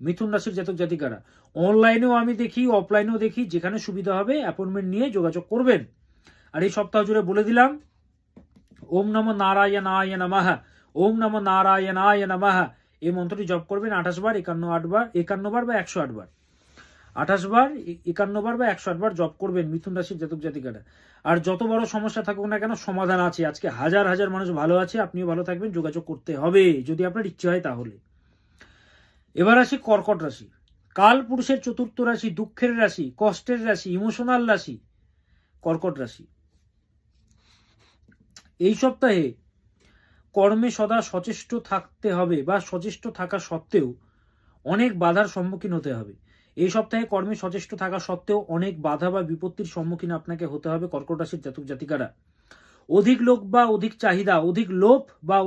A: মিথুন রাশির জাতক জাতিকারা অনলাইনেও আমি দেখি, অফলাইনেও দেখি, যেখানে সুবিধা হবে অ্যাপয়েন্টমেন্ট নিয়ে যোগাযোগ করবেন। আর এই সপ্তাহ জুড়ে বলে দিলাম, ওম নমো নারায়ণায় নমঃ, ওম নমো নারায়ণায় নমঃ, এই মন্ত্রটি জপ করবেন 28 বার, 51 বার বা 108 বার, 28 বার, 51 বার বা 108 বার জপ করবেন মিথুন রাশির জাতক জাতিকারা। আর যত বড় সমস্যা থাকুক না কেন, সমাধান আছে। আজকে হাজার হাজার মানুষ ভালো আছে, আপনিও ভালো থাকবেন। যোগাযোগ করতে হবে যদি আপনার ইচ্ছে হয় তাহলে। এবার আসি কর্কট রাশি। কাল পুরুষের চতুর্থ রাশি, দুঃখের রাশি, কষ্টের রাশি, ইমোশনাল রাশি কর্কট রাশি। এই সপ্তাহে কর্মে সদা সচেষ্ট থাকতে হবে, বা সচেষ্ট থাকা সত্ত্বেও অনেক বাধার সম্মুখীন হতে হবে। এই সপ্তাহে কর্মে সচেষ্ট থাকা সত্ত্বেও অনেক বাধা বা বিপত্তির সম্মুখীন আপনাকে হতে হবে কর্কট রাশির জাতক জাতিকারা। অধিক লোভ বা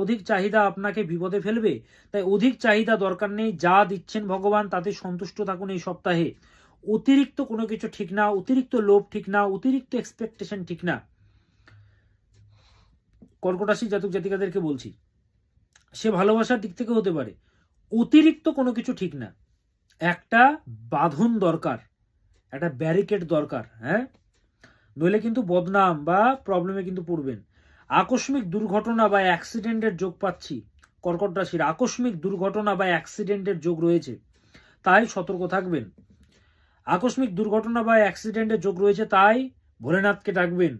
A: অধিক চাহিদা আপনাকে বিপদে ফেলবে। তাই অধিক চাহিদা দরকার নেই, যা দিচ্ছেন ভগবান তাতে সন্তুষ্ট থাকুন এই সপ্তাহে। অতিরিক্ত কোনো কিছু ঠিক না, অতিরিক্ত লোভ ঠিক না, অতিরিক্ত এক্সপেকটেশন ঠিক না। কর্কট রাশির জাতক জাতিকাদেরকে বলছি, সে ভালোবাসার দিক থেকে হতে পারে, অতিরিক্ত কোনো কিছু ঠিক না। একটা বাঁধন দরকার, একটা ব্যারিকেড দরকার, হ্যাঁ, নইলে কিন্তু বদনাম বা প্রবলেমে কিন্তু পড়বেন। আকস্মিক দুর্ঘটনা বা অ্যাক্সিডেন্টের যোগ পাচ্ছি কর্কট রাশির, আকস্মিক দুর্ঘটনা বা অ্যাক্সিডেন্টের যোগ রয়েছে, তাই সতর্ক থাকবেন। আকস্মিক দুর্ঘটনা বা অ্যাক্সিডেন্টের যোগ রয়েছে, তাই ভোলেনাথকে ডাকবেন।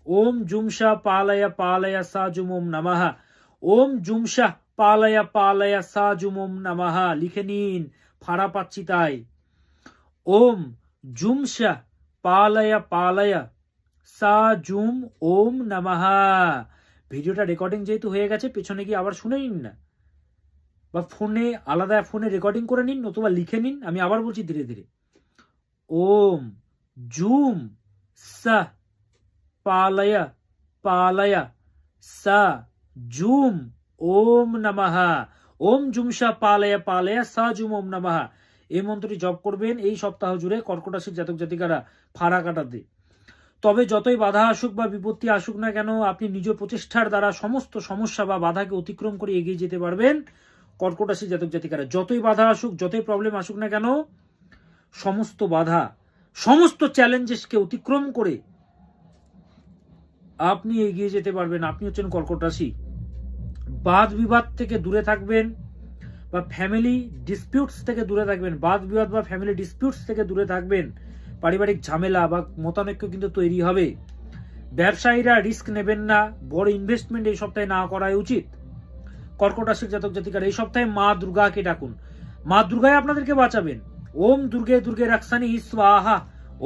A: ওম জুমশা পালয়া পালয়া সা জুম ওম নমঃ, ওম জুমশা পালয়া পালয়া সা জুম ওম নমঃ লিখে নিন, ফাড়া পাচ্ছি তাই। ওম জুমশা পালয়া পালয়া সা জুম ওম নমঃ। ভিডিওটা রেকর্ডিং যেহেতু হয়ে গেছে, পেছনে গিয়ে আবার শুনে নিন না, বা ফোনে আলাদা ফোনে রেকর্ডিং করে নিন, নতুবা লিখে নিন। আমি আবার বলছি ধীরে ধীরে। ওম জুম সা পালয়া পালয়া সা জুম ওম নমঃ, ওম জুমশা পালয়া পালয়া সা জুম ওম নমঃ। এই মন্ত্রটি জপ করবেন এই সপ্তাহ জুড়ে কর্কট রাশির জাতক জাতিকারা ফাড়া কাটাতে। তবে যতই বাধা আসুক বা বিপত্তি আসুক না কেন, আপনি নিজ প্রচেষ্টার দ্বারা সমস্ত সমস্যা বা বাধাকে অতিক্রম করে এগিয়ে যেতে পারবেন কর্কট রাশির জাতক জাতিকারা। যতই বাধা আসুক, যতই প্রবলেম আসুক না কেন, সমস্ত বাধা, সমস্ত চ্যালেঞ্জেসকে অতিক্রম করে আপনি এগিয়ে যেতে পারবেন। আপনি হচ্ছেন কর্কট রাশি। বাদ বিবাদ থেকে দূরে থাকবেন, বা ফ্যামিলি ডিসপিউটস থেকে দূরে থাকবেন, বাদ বিবাদ বা ফ্যামিলি ডিসপিউটস থেকে দূরে থাকবেন। পারিবারিক ঝামেলা বা মতানৈক্য কিন্তু তৈরি হবে। ব্যবসায়ীরা রিস্ক নেবেন না, বড় ইনভেস্টমেন্ট এই সপ্তাহে না করাই উচিত কর্কট রাশির জাতক জাতিকারা। এই সপ্তাহে মা দুর্গাকে ডাকুন, মা দুর্গাই আপনাদেরকে বাঁচাবেন। ওম দুর্গে দুর্গে রক্ষানি স্বাহা,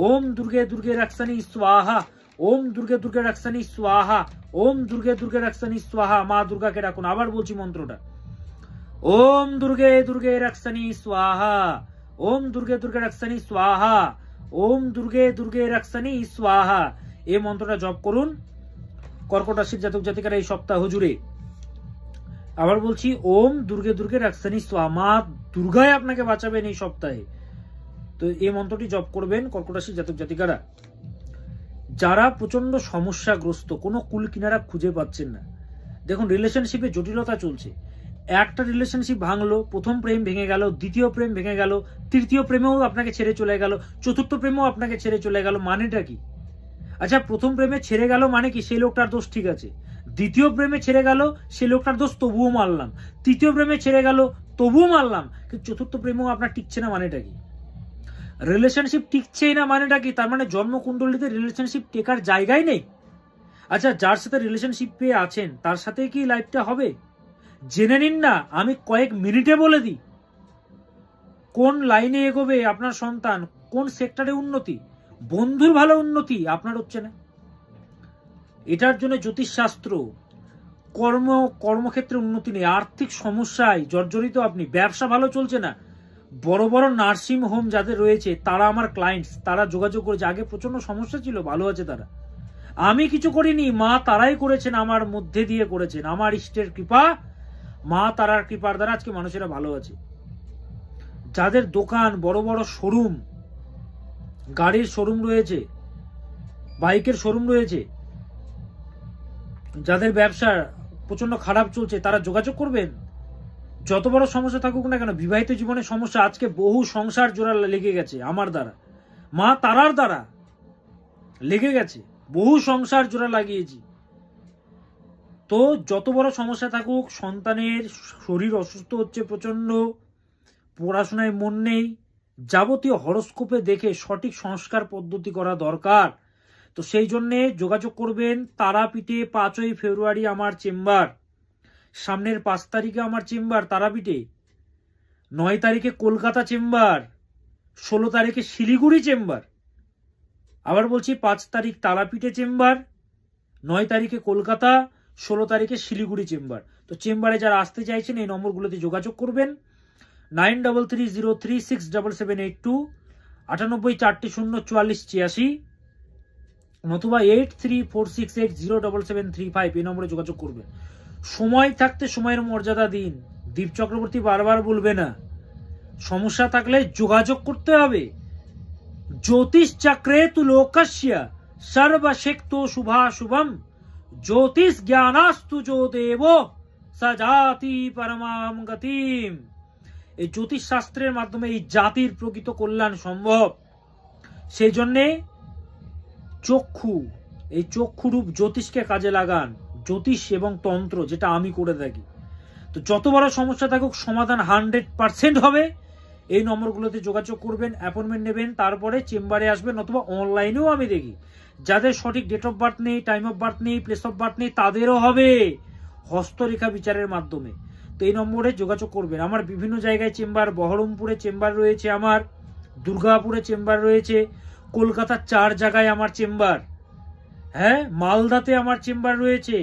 A: ওম দুর্গে দুর্গে রক্ষানি স্বাহা, ওম দুর্গে দুর্গে রক্ষানি স্বাহা, ওম দুর্গে দুর্গে রক্ষানি স্বাহা। মা দুর্গাকে ডাকুন। আবার বলছি মন্ত্রটা, ওম দুর্গে দুর্গে রক্ষানি স্বাহা, ওম দুর্গে দুর্গে রক্ষানি স্বাহা, ওম দুর্গে দুর্গে রক্ষানি স্বাহা। এই মন্ত্রটা জপ করুন কর্কট রাশির জাতক জাতিকারা এই সপ্তাহ জুড়ে। আবার বলছি, ওম দুর্গে দুর্গে রক্ষানি স্বাহা। মা দুর্গাই আপনাকে বাঁচাবেন এই সপ্তাহে। তো এই মন্ত্রটি জপ করবেন কর্কট রাশির জাতক জাতিকারা। যারা প্রচন্ড সমস্যাগ্রস্ত, কোনো কুল কিনারা খুঁজে পাচ্ছেন না, দেখুন রিলেশনশিপে জটিলতা চলছে। একটা রিলেশনশিপ ভাঙলো, প্রথম প্রেম ভেঙে গেল, দ্বিতীয় প্রেম ভেঙে গেল, তৃতীয় প্রেমেও আপনাকে ছেড়ে চলে গেল, চতুর্থ প্রেমেও আপনাকে ছেড়ে চলে গেল। মানেটা কি? আচ্ছা, প্রথম প্রেমে ছেড়ে গেল মানে কি? সেই লোকটার দোষ, ঠিক আছে। দ্বিতীয় প্রেমে ছেড়ে গেল, সেই লোকটার দোষ, তবুও মারলাম। তৃতীয় প্রেমে ছেড়ে গেল, তবুও মারলাম। কিন্তু চতুর্থ প্রেমেও আপনার টিকছে না, মানেটা কি? রিলেশনশিপ টিকছেই না মানেটা কি? তার মানে জন্মকুণ্ডলিতে রিলেশনশিপ টেকার জায়গায় নেই। আচ্ছা, যার সাথে রিলেশনশিপে আছেন তার সাথে কি লাইফটা হবে? জেনে নিন না, আমি কয়েক মিনিটে বলে দিই কোন লাইনে এগোবে আপনার সন্তান, কোন সেক্টরে উন্নতি। বন্ধুর ভালো উন্নতি আপনার হচ্ছে না, এটার জন্য জ্যোতিষশাস্ত্র। কর্মক্ষেত্রে উন্নতি নেই, আর্থিক সমস্যায় জর্জরিত আপনি, ব্যবসা ভালো চলছে না। বড় বড় নার্সিং হোম যাদের রয়েছে তারা আমার ক্লায়েন্টস, তারা যোগাযোগ করেছে। আগে প্রচন্ড সমস্যা ছিল, ভালো আছে তারা। আমি কিছু করিনি, মা তারাই করেছেন, আমার মধ্যে দিয়ে করেছেন। আমার ইষ্টের কৃপা, মা তারার কৃপার দ্বারা আজকে মানুষেরা ভালো আছে। যাদের দোকান, বড় বড় শোরুম, গাড়ির শোরুম রয়েছে, বাইকের শোরুম রয়েছে, যাদের ব্যবসা প্রচন্ড খারাপ চলছে, তারা যোগাযোগ করবেন। যত বড় সমস্যা থাকুক না কেন, বিবাহিত জীবনের সমস্যা, আজকে বহু সংসার জোড়া লেগে গেছে আমার দ্বারা, মা তারার দ্বারা লেগে গেছে, বহু সংসার জোড়া লাগিয়েছি। তো যত বড় সমস্যা থাকুক, সন্তানের শরীর অসুস্থ হচ্ছে প্রচন্ড, পড়াশোনায় মন নেই, যাবতীয় হরস্কোপে দেখে সঠিক সংস্কার পদ্ধতি করা দরকার। তো সেই জন্যে যোগাযোগ করবেন। তারাপীঠে 5ই ফেব্রুয়ারি আমার চেম্বার, সামনের 5 তারিখে আমার চেম্বার তারাপীঠে, 9 তারিখে কলকাতা চেম্বার, 16 তারিখে শিলিগুড়ি চেম্বার। আবার বলছি, 5 তারিখ তারাপীঠে চেম্বার, 9 তারিখে কলকাতা, 16 তারিখে শিলিগুড়ি চেম্বার। তো চেম্বারে যারা আসতে চাইছেন এই নম্বরগুলোতে যোগাযোগ করবেন। 9330367782, 98404486, নতুবা 8346807735 এই নম্বরে যোগাযোগ করবেন। সময় থাকতে সময়ের মর্যাদা দিন। দীপ চক্রবর্তী বারবার বলবে না, সমস্যা থাকলে যোগাযোগ করতে হবে। জ্যোতিষ চক্রে তু লোকস্য সর্বশক্তো শুভাশুভম, জ্যোতিষ জ্ঞানাস্তু যো দেব সজাতি পরমাম গতিম। এই জ্যোতিষ শাস্ত্রের মাধ্যমে এই জাতির প্রকৃত কল্যাণ সম্ভব। সেই জন্যে চক্ষু, এই চক্ষুরূপ জ্যোতিষকে কাজে লাগান। জ্যোতিষ এবং তন্ত্র যেটা আমি করে থাকি। তো যত বড় সমস্যা থাকুক, সমাধান 100% হবে। এই নম্বরগুলোতে যোগাযোগ করবেন, অ্যাপয়েন্টমেন্ট নেবেন, তারপরে চেম্বারে আসবেন, অথবা অনলাইনেও আমি দেখি। যাদের সঠিক ডেট অফ বার্থ নেই, টাইম অফ বার্থ নেই, প্লেস অফ বার্থ নেই, তাদেরও হবে হস্তরেখা বিচারের মাধ্যমে। তো এই নম্বরে যোগাযোগ করবেন। আমার বিভিন্ন জায়গায় চেম্বার, বহরমপুরে চেম্বার রয়েছে আমার, দুর্গাপুরে চেম্বার রয়েছে, কলকাতার 4 জায়গায় আমার চেম্বার, হ্যাঁ, মালদাতে আমার চেম্বার রয়েছে,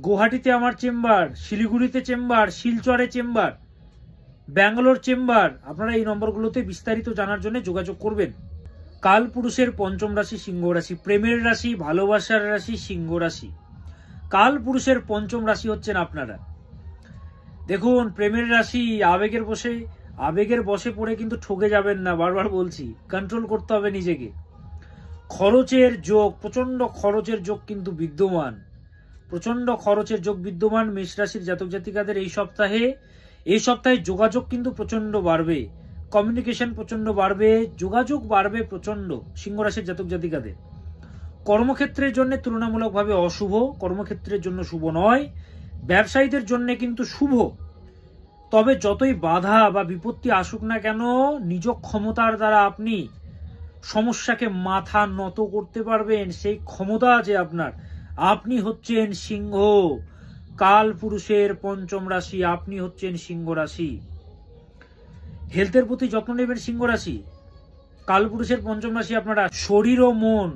A: গুয়াহাটিতে আমার চেম্বার, শিলিগুড়িতে চেম্বার, শিলচরে চেম্বার, ব্যাঙ্গালোর চেম্বার। আপনারা এই নম্বরগুলোতে বিস্তারিত জানার জন্য যোগাযোগ করবেন। কাল পুরুষের 5ম রাশি সিংহ রাশি, প্রেমের রাশি, ভালোবাসার রাশি সিংহ রাশি। কাল পুরুষের 5ম রাশি হচ্ছেন আপনারা। দেখুন, প্রেমের রাশি, আবেগের বশে পড়ে কিন্তু ঠকে যাবেন না, বারবার বলছি, কন্ট্রোল করতে হবে নিজেকে। খরচের যোগ, প্রচন্ড খরচের যোগ কিন্তু বিদ্যমান, প্রচন্ড খরচের যোগ বিদ্যমান মেষ রাশির জাতক জাতিকাদের। এই সপ্তাহে যোগাযোগ কিন্তু প্রচন্ড বাড়বে, কমিউনিকেশন প্রচন্ড বাড়বে, যোগাযোগ বাড়বে প্রচন্ড সিংহ রাশির জাতক জাতিকাদের। কর্মক্ষেত্রের জন্য তুলনামূলকভাবে অশুভ, কর্মক্ষেত্রের জন্য শুভ নয়। ব্যবসায়ীদের জন্য কিন্তু শুভ। তবে যতই বাধা বা বিপত্তি আসুক না কেন, নিজ ক্ষমতার দ্বারা আপনি সমস্যাকে মাথা নত করতে পারবেন, সেই ক্ষমতা আছে আপনার। আপনি হচ্ছেন সিংহ, কাল পুরুষের 5ম রাশি, আপনি হচ্ছেন সিংহ রাশি। হেলথের প্রতি যত্ন নেবেন সিংহ রাশি। কাল পুরুষের 5ম রাশি আপনারা। শরীর ও মন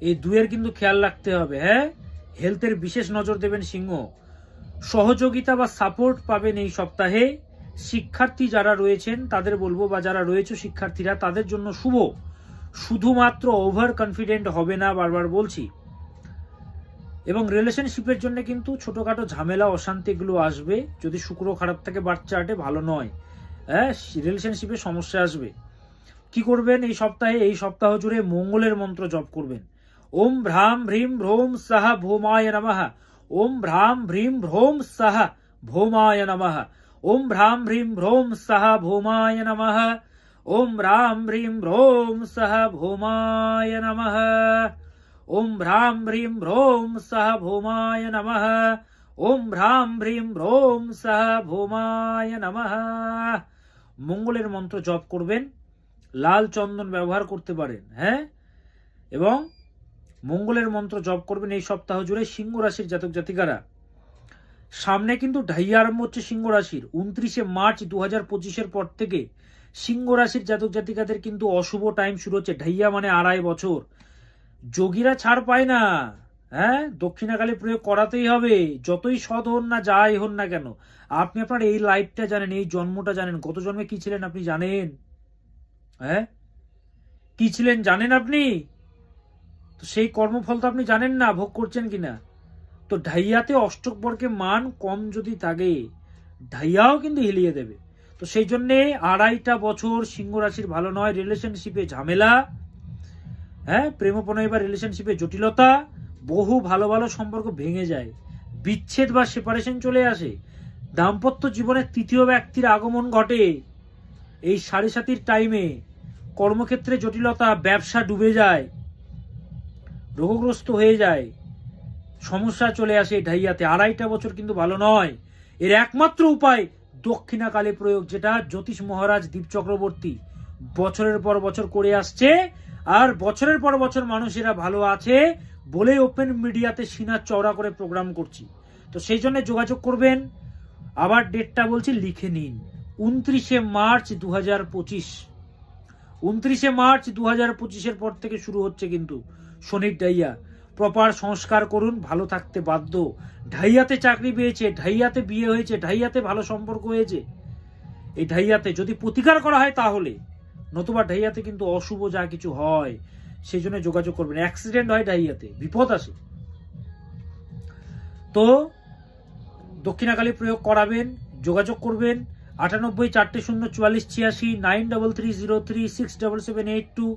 A: এই দুয়ের কিন্তু খেয়াল রাখতে হবে, হ্যাঁ, হেলথের বিশেষ নজর দেবেন সিংহ। সহযোগিতা বা সাপোর্ট পাবেন এই সপ্তাহে। শিক্ষার্থী যারা রয়েছেন তাদের বলবো, বা যারা রয়েছে শিক্ষার্থীরা, তাদের জন্য শুভ। শুধুমাত্র ওভার কনফিডেন্ট হবে না, বারবার বলছি। এবং রিলেশনশিপের জন্য কিন্তু ছোটখাটো ঝামেলা, অশান্তি এগুলো আসবে। যদি শুক্র খারাপ থাকে বার্থ চার্টে, ভালো নয়, হ্যাঁ, রিলেশনশিপে সমস্যা আসবে। কি করবেন এই সপ্তাহে? এই সপ্তাহ জুড়ে মঙ্গলের মন্ত্র জপ করবেন। ওম ভ্রাম ভ্রীম ভ্রোম সাহা ভৌমায় নমঃ, ওম ভ্রাম ভ্রীম ভ্রোম সাহা ভৌমায় নমঃ, ওম ভ্রাম ভ্রীম ভ্রোম সাহা ভৌমায় নমঃ, ওম ভ্রাম ভ্রীম ভ্রোম সাহা ভৌমায় নমঃ, ওম ভ্রাম ভ্রীম ভ্রোম সাহা ভৌমায় নমঃ, ওম ভ্রাম ভ্রীম ভ্রোম সাহা ভৌমায় নমঃ। মঙ্গলের মন্ত্র জপ করবেন। লাল চন্দন ব্যবহার করতে পারেন, হ্যাঁ, এবং মঙ্গলের মন্ত্র জপ করবেন এই সপ্তাহ জুড়ে সিংহ রাশির জাতক জাতিকারা। সামনে কিন্তু ঢাইয়া আরম্ভ হচ্ছে সিংহ রাশির। 29শে মার্চ 2025-এর পর থেকে সিংহ রাশির জাতক জাতিকাদের কিন্তু অশুভ টাইম শুরু হচ্ছে। ঢাইয়া মানে 2.5 বছর। যোগীরা ছাড় পায় না, হ্যাঁ, দক্ষিণাকালী প্রয়োগ করাতেই হবে, যতই সৎ হন না, যাই হন না কেন। আপনি আপনার এই লাইফটা জানেন, এই জন্মটা জানেন, গত জন্মে কি ছিলেন আপনি জানেন, হ্যাঁ, কি ছিলেন জানেন আপনি? তো সেই কর্মফল তো আপনি জানেন না, ভোগ করছেন কিনা। তো ঢাইয়াতে অষ্টক বর্গে মান কম যদি থাকে, ঢাইয়াও কিন্তু হিলিয়ে দেবে। তো সেই জন্যে 2.5 বছর সিংহ রাশির ভালো নয়। রিলেশনশিপে ঝামেলা, হ্যাঁ, প্রেমপণয় বা রিলেশনশিপে জটিলতা, বহু ভালো ভালো সম্পর্ক ভেঙে যায়, বিচ্ছেদ বা সেপারেশন চলে আসে, দাম্পত্য জীবনে তৃতীয় ব্যক্তির আগমন ঘটে এই 7.5 টাইমে, কর্মক্ষেত্রে জটিলতা, ব্যবসা ডুবে যায়, রোগগ্রস্ত হয়ে যায়, সমস্যা চলে আসে ঢাইয়াতে। 2.5 বছর কিন্তু ভালো নয়। এর একমাত্র উপায় দক্ষিণাকালী প্রয়োগ, যেটা জ্যোতিষ মহারাজ দীপ চক্রবর্তী বছরের পর বছর করে আসছে। আর বছরের পর বছর মানুষেরা ভালো আছে বলে ওপেন মিডিয়াতে সিনা চওড়া করে প্রোগ্রাম করছি। তো সেই জন্য যোগাযোগ করবেন। আবার ডেটটা বলছি, লিখে নিন, 29শে মার্চ 2025। 29শে মার্চ 2025 পর থেকে শুরু হচ্ছে কিন্তু শনির ঢাইয়া। প্রপার সংস্কার করুন, ভালো থাকতে বাধ্য। ঢাইয়াতে চাকরি পেয়েছে, ঢাইয়াতে বিয়ে হয়েছে, ঢাইয়াতে ভালো সম্পর্ক হয়েছে, এই ঢাইয়াতে যদি প্রতিকার করা হয় তাহলে, নতুবা ঢাইয়াতে কিন্তু অশুভ যা কিছু হয়, সেই জন্য যোগাযোগ করবেন। অ্যাক্সিডেন্ট হয় ঢাইয়াতে, বিপদ আসে। তো দক্ষিণাকালী প্রয়োগ করাবেন, যোগাযোগ করবেন 98 400 44 86, 9330 67782,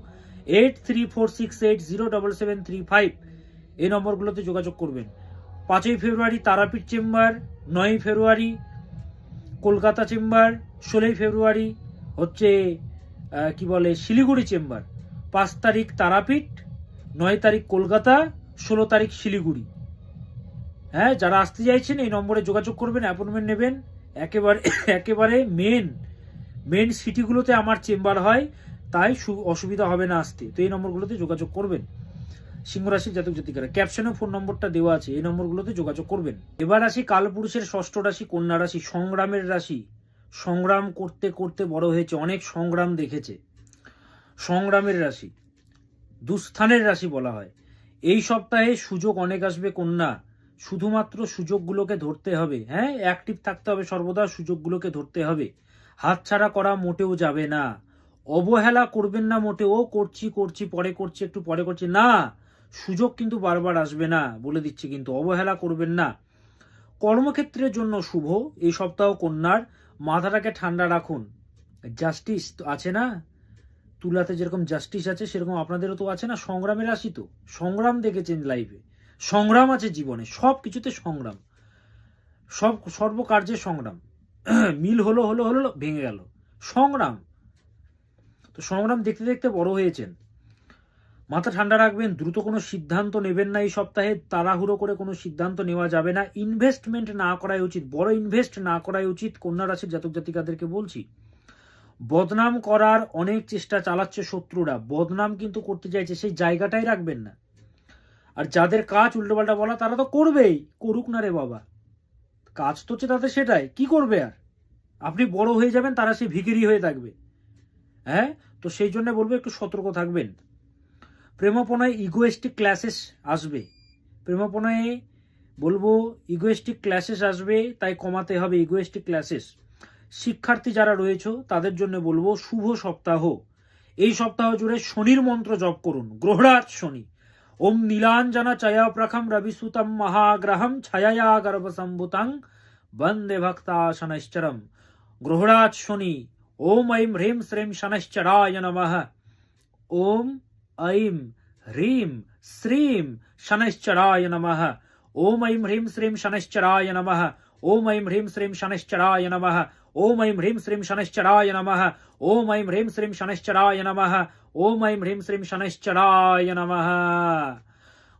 A: 8346807735, এই নম্বরগুলোতে যোগাযোগ করবেন। 5ই ফেব্রুয়ারি তারাপীঠ চেম্বার, 9ই ফেব্রুয়ারি কলকাতা চেম্বার, 16ই ফেব্রুয়ারি হচ্ছে কি বলে শিলিগুড়ি চেম্বার। 5 তারিখ তারাপীঠ, 9 তারিখ কলকাতা, 16 তারিখ শিলিগুড়ি। হ্যাঁ, যারা আসতে চাইছেন এই নম্বরে যোগাযোগ করবেন, অ্যাপয়েন্টমেন্ট নেবেন। একেবারে মেন সিটিগুলোতে আমার চেম্বার হয়, তাই অসুবিধা হবে না আসতে। তো এই নম্বরগুলোতে যোগাযোগ করবেন। সিংহ রাশির জাতক জাতিকারা, ক্যাপশনে ফোন নম্বরটা দেওয়া আছে, এই নম্বরগুলোতে যোগাযোগ করবেন। এবার আসি কালপুরুষের 6ষ্ঠ রাশি কন্যা রাশি, সংগ্রামের রাশি। সংগ্রাম করতে করতে বড় হয়েছে, অনেক সংগ্রাম দেখেছে, সংগ্রামের রাশি, দুস্থানের রাশি বলা হয়। এই সপ্তাহে সুযোগ অনেক আসবে কন্যা, শুধুমাত্র সুযোগগুলোকে ধরতে হবে। হ্যাঁ, অ্যাক্টিভ থাকতে হবে সর্বদা, সুযোগগুলোকে ধরতে হবে, হাতছাড়া করা মোটেও যাবে না। অবহেলা করবেন না মোটেও, করছি পরে করছি, একটু পরে করছি না, সুযোগ কিন্তু বারবার আসবে না, বলে দিচ্ছি, কিন্তু অবহেলা করবেন না। কর্মক্ষেত্রের জন্য শুভ এই সপ্তাহ কন্যার। মাথাটাকে ঠান্ডা রাখুন। জাস্টিস আছে না, তুলাতে যেরকম জাস্টিস আছে সেরকম আপনাদেরও তো আছে না। সংগ্রামের রাশি, তো সংগ্রাম দেখেছেন লাইফে, সংগ্রাম আছে জীবনে, সব কিছুতে সংগ্রাম, সর্বকার্যে সংগ্রাম। মিল হলো ভেঙে গেল, সংগ্রাম। তো সংগ্রাম দেখতে দেখতে বড় হয়েছেন। মাথা ঠান্ডা রাখবেন, দ্রুত কোনো সিদ্ধান্ত নেবেন না এই সপ্তাহে, তাড়াহুড়ো করে কোনো সিদ্ধান্ত নেওয়া যাবে না। ইনভেস্টমেন্ট না করাই উচিত, বড় ইনভেস্ট না করাই উচিত কন্যা রাশির জাতক জাতিকাদেরকে বলছি। বদনাম করার অনেক চেষ্টা চালাচ্ছে শত্রুরা, বদনাম কিন্তু করতে চাইছে, সেই জায়গাটাই রাখবেন না। আর যাদের কাজ উল্টোপাল্টা বলা, তারা তো করবেই, করুক না রে বাবা, কাজ তো হচ্ছে তাদের, সেটাই কি করবে আর। আপনি বড় হয়ে যাবেন, তারা সে ভিখিরি হয়ে থাকবে। হ্যাঁ, তো সেই জন্য বলবো একটু সতর্ক থাকবেন। প্রেমপনায় ইগোয়েস্টিক ক্ল্যাশেস আসবে, প্রেমপনায় বলবো ইগোয়েস্টিক ক্ল্যাশেস আসবে, তাই কমাতে হবে ইগোয়েস্টিক ক্ল্যাশেস। শিক্ষার্থী যারা রয়েছে তাদের জন্য বলবো শুভ সপ্তাহ। এই সপ্তাহ জুড়ে শনির মন্ত্র জপ করুন, গ্রহরাজ শনি। ওম নীলাঞ্জনা চয়াপ্রখম রবিসুতম মহাগ্রহম ছায়া গর্ভসম্ভুতং বন্দে ভক্তাশনশ্চরম। গ্রহরাজ শনি। ওম ঐম হ্রিম শ্রীম শনশ্চরায় নমঃ। ওম ঐম হ্রিম শ্রীম শনশ্চরায় নমঃ। ওম ঐম হ্রিম শ্রীম শনশ্চরায় নমঃ। ওম ঐম হ্রিম শ্রীম শনশ্চরায় নমঃ। ওম ঐম হ্রিম শ্রীম শনশ্চরায় নমঃ। ওম ঐম হ্রিম শ্রীম শনশ্চরায় নমঃ। ওম ঐম হ্রিম শ্রীম শনশ্চরায় নমঃ।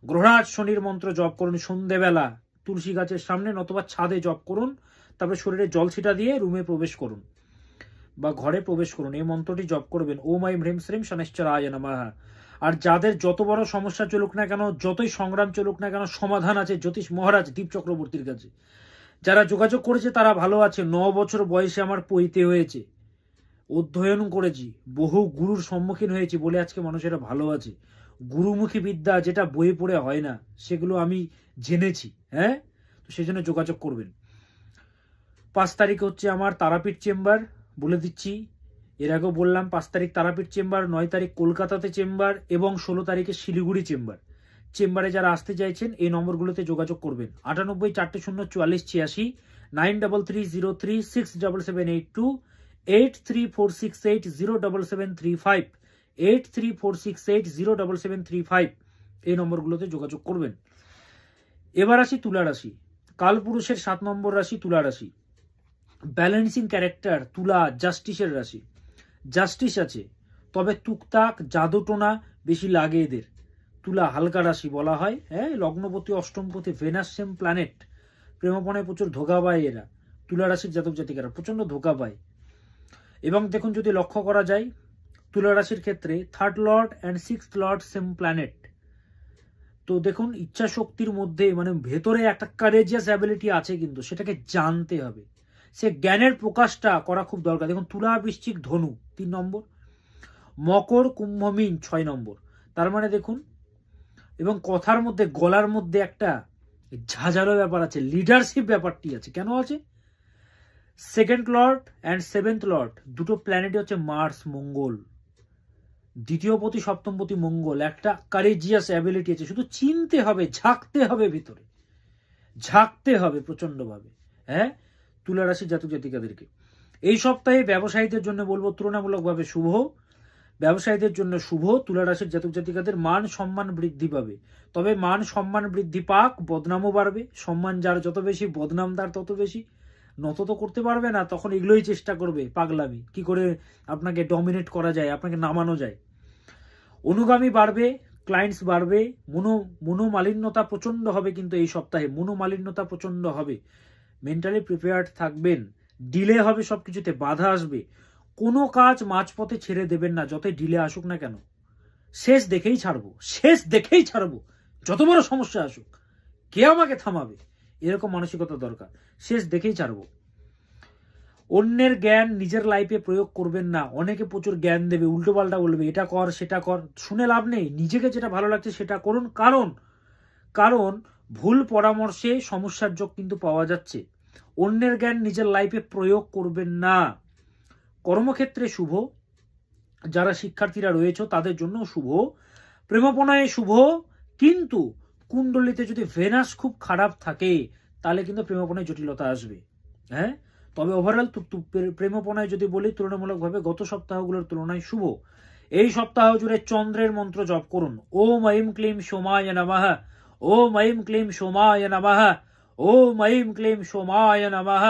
A: গ্রহরাজ শনির মন্ত্র জপ করুন সন্ধেবেলা, তুলসী গাছের সামনে নতুবা ছাদে জপ করুন, তারপরে শরীরে জল ছিটা দিয়ে রুমে প্রবেশ করুন বা ঘরে প্রবেশ করুন, এই মন্ত্রটি জপ করবেন, ওম ঐম হ্রিম শ্রীম শনশ্চরায় নমঃ। আর যাদের যত বড় সমস্যা চলুক না কেন, যতই সংগ্রাম চলুক না কেন, সমাধান আছে জ্যোতিষ মহারাজ দীপ চক্রবর্তীর কাছে। যারা যোগাযোগ করেছে তারা ভালো আছে। 9 বছর বয়সে আমার পৈতে হয়েছে, অধ্যয়ন করেছি, বহু গুরুর সম্মুখীন হয়েছি বলে আজকে মানুষেরা ভালো আছে। গুরুমুখী বিদ্যা যেটা বইয়ে পড়ে হয় না, সেগুলো আমি জেনেছি। হ্যাঁ, তো সেই জন্য যোগাযোগ করবেন। 5 তারিখে হচ্ছে আমার তারাপীঠ চেম্বার, বলে দিচ্ছি, এর আগেও বললাম। 5 তারিখ তারাপীঠ চেম্বার, 9 তারিখ কলকাতাতে চেম্বার এবং 16 তারিখে শিলিগুড়ি চেম্বার। চেম্বারে যারা আসতে চাইছেন এই নম্বরগুলোতে যোগাযোগ করবেন। 98 400 44 86, 9330367782, 8346807735, 8346807735 এই নম্বরগুলোতে যোগাযোগ করবেন। এবার আসি তুলা রাশি। কালপুরুষের 7 নম্বর রাশি তুলা রাশি। ব্যালেন্সিং ক্যারেক্টার তুলা, জাস্টিসের রাশি। জাস্টিস আছে, তবে টুকটাক জাদুটোনা বেশি লাগে এদের। তুলা হালকা রাশি বলা হয়। হ্যাঁ, লগ্নপতি অষ্টমপতি ভেনাস সেম প্ল্যানেট। প্রেমপণায় প্রচুর ধোকা পায় এরা। তুলা রাশির জাতক জাতিকারা প্রচন্ড ধোকা পায়। এবং দেখুন, যদি লক্ষ্য করা যায় তুলা রাশির ক্ষেত্রে 3rd Lord and 6th Lord same planet. তো দেখুন, ইচ্ছা শক্তির মধ্যে মানে ভেতরে একটা কারেজিয়াস অ্যাবিলিটি আছে, কিন্তু সেটাকে জানতে হবে। সে জ্ঞানের প্রকাশটা করা খুব দরকার। দেখুন, তুলা বৃশ্চিক ধনু 3 নম্বর, মকর কুম্ভ মীন 6 নম্বর। তার মানে দেখুন, এবং কথার মধ্যে গলার মধ্যে একটা ঝাঁঝালো ব্যাপার আছে, লিডারশিপ ব্যাপারটি আছে। কেন আছে? 2nd Lord and 7th Lord দুটো প্ল্যানেটই হচ্ছে মার্স মঙ্গল। দ্বিতীয়পতি সপ্তমপতি মঙ্গল। একটা কারেজিয়াস অ্যাবিলিটি আছে, শুধু চিনতে হবে, ঝাঁকতে হবে, ভিতরে ঝাঁকতে হবে প্রচন্ডভাবে। হ্যাঁ, তুলা রাশির জাতক জাতিকাদেরকে এই সপ্তাহে ব্যবসায়ীদের জন্য বলবো তুলনামূলকভাবে শুভ। ব্যবসায়ীদের জন্য শুভ। তুলা রাশির জাতক জাতিকাদের মান সম্মান বৃদ্ধি পাবে। তবে মান সম্মান বৃদ্ধি পাক, বদনামও বাড়বে। সম্মান যার যত বেশি, বদনাম তার তত বেশি। নত তো করতে পারবে না, তখন এগুলোই চেষ্টা করবে পাগলামি, কি করে আপনাকে ডমিনেট করা যায়, আপনাকে নামানো যায়। অনুগামী বাড়বে, ক্লায়েন্টস বাড়বে। মনোমালিন্যতা প্রচন্ড হবে, কিন্তু এই সপ্তাহে মনোমালিন্যতা প্রচন্ড হবে। মেন্টালি প্রিপেয়ার্ড থাকবেন। ডিলে হবে, সবকিছুতে বাধা আসবে। কোনো কাজ মাঝপথে ছেড়ে দেবেন না, যতই ডিলে আসুক না কেন। শেষ দেখেই ছাড়বো, শেষ দেখেই ছাড়বো, যত বড় সমস্যা আসুক, কে আমাকে থামাবে, এরকম মানসিকতা দরকার। শেষ দেখেই ছাড়বো। অন্যের জ্ঞান নিজের লাইফে প্রয়োগ করবেন না। অনেকে প্রচুর জ্ঞান দেবে, উল্টোপাল্টা বলবে, এটা কর সেটা কর, শুনে লাভ নেই। নিজেকে যেটা ভালো লাগছে সেটা করুন। কারণ ভুল পরামর্শে সমস্যার যোগ কিন্তু পাওয়া যাচ্ছে। অন্যের জ্ঞান নিজের লাইফে প্রয়োগ করবেন না। কর্মক্ষেত্রে শুভ। যারা শিক্ষার্থীরা রয়েছে তাদের জন্য শুভ। প্রেমপনায় শুভ, কিন্তু কুণ্ডলিতে যদি ভেনাস খুব খারাপ থাকে তাহলে কিন্তু প্রেমপনায় জটিলতা আসবে। হ্যাঁ, তবে ওভারঅল প্রেমপনায় যদি বলি তুলনামূলকভাবে গত সপ্তাহগুলোর তুলনায় শুভ। এই সপ্তাহ জুড়ে চন্দ্রের মন্ত্র জপ করুন। ওম ঐম ক্লিম সোমায় নমঃ, ওম ঐম ক্লিম সোমায় নমঃ, ওম ঐম ক্লিম সোমায় নমঃ।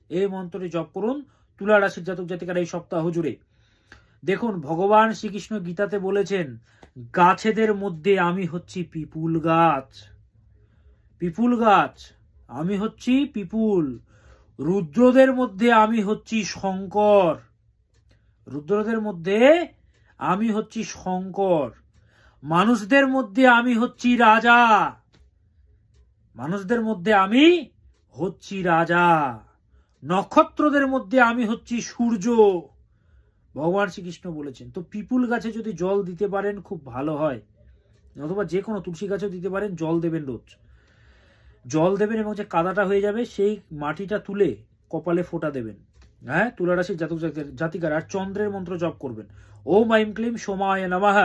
A: এই মন্ত্রটি জপ করুন তুলা রাশির জাতক জাতিকারা এই সপ্তাহ জুড়ে। দেখুন, ভগবান শ্রীকৃষ্ণ গীতাতে বলেছেন, গাছেদের মধ্যে আমি হচ্ছি পিপুল গাছ। পিপুল গাছ, আমি হচ্ছি পিপুল। রুদ্রদের মধ্যে আমি হচ্ছি শঙ্কর। রুদ্রদের মধ্যে আমি হচ্ছি শঙ্কর। মানুষদের মধ্যে আমি হচ্ছি রাজা। মানুষদের মধ্যে আমি হচ্ছি রাজা। নক্ষত্রদের মধ্যে আমি হচ্ছি সূর্য। ভগবান শ্রীকৃষ্ণ বলেছেন। তো পিপুল গাছে যদি জল দিতে পারেন খুব ভালো হয়, অথবা যে কোনো তুলসী গাছেও দিতে পারেন। জল দেবেন, রোজ জল দেবেন, এবং যে কাদাটা হয়ে যাবে সেই মাটিটা তুলে কপালে ফোঁটা দেবেন। হ্যাঁ, তুলা রাশির জাতক জাতিকার। আর চন্দ্রের মন্ত্র জপ করবেন। ওম ঐম ক্লিম সোমায় নমঃ,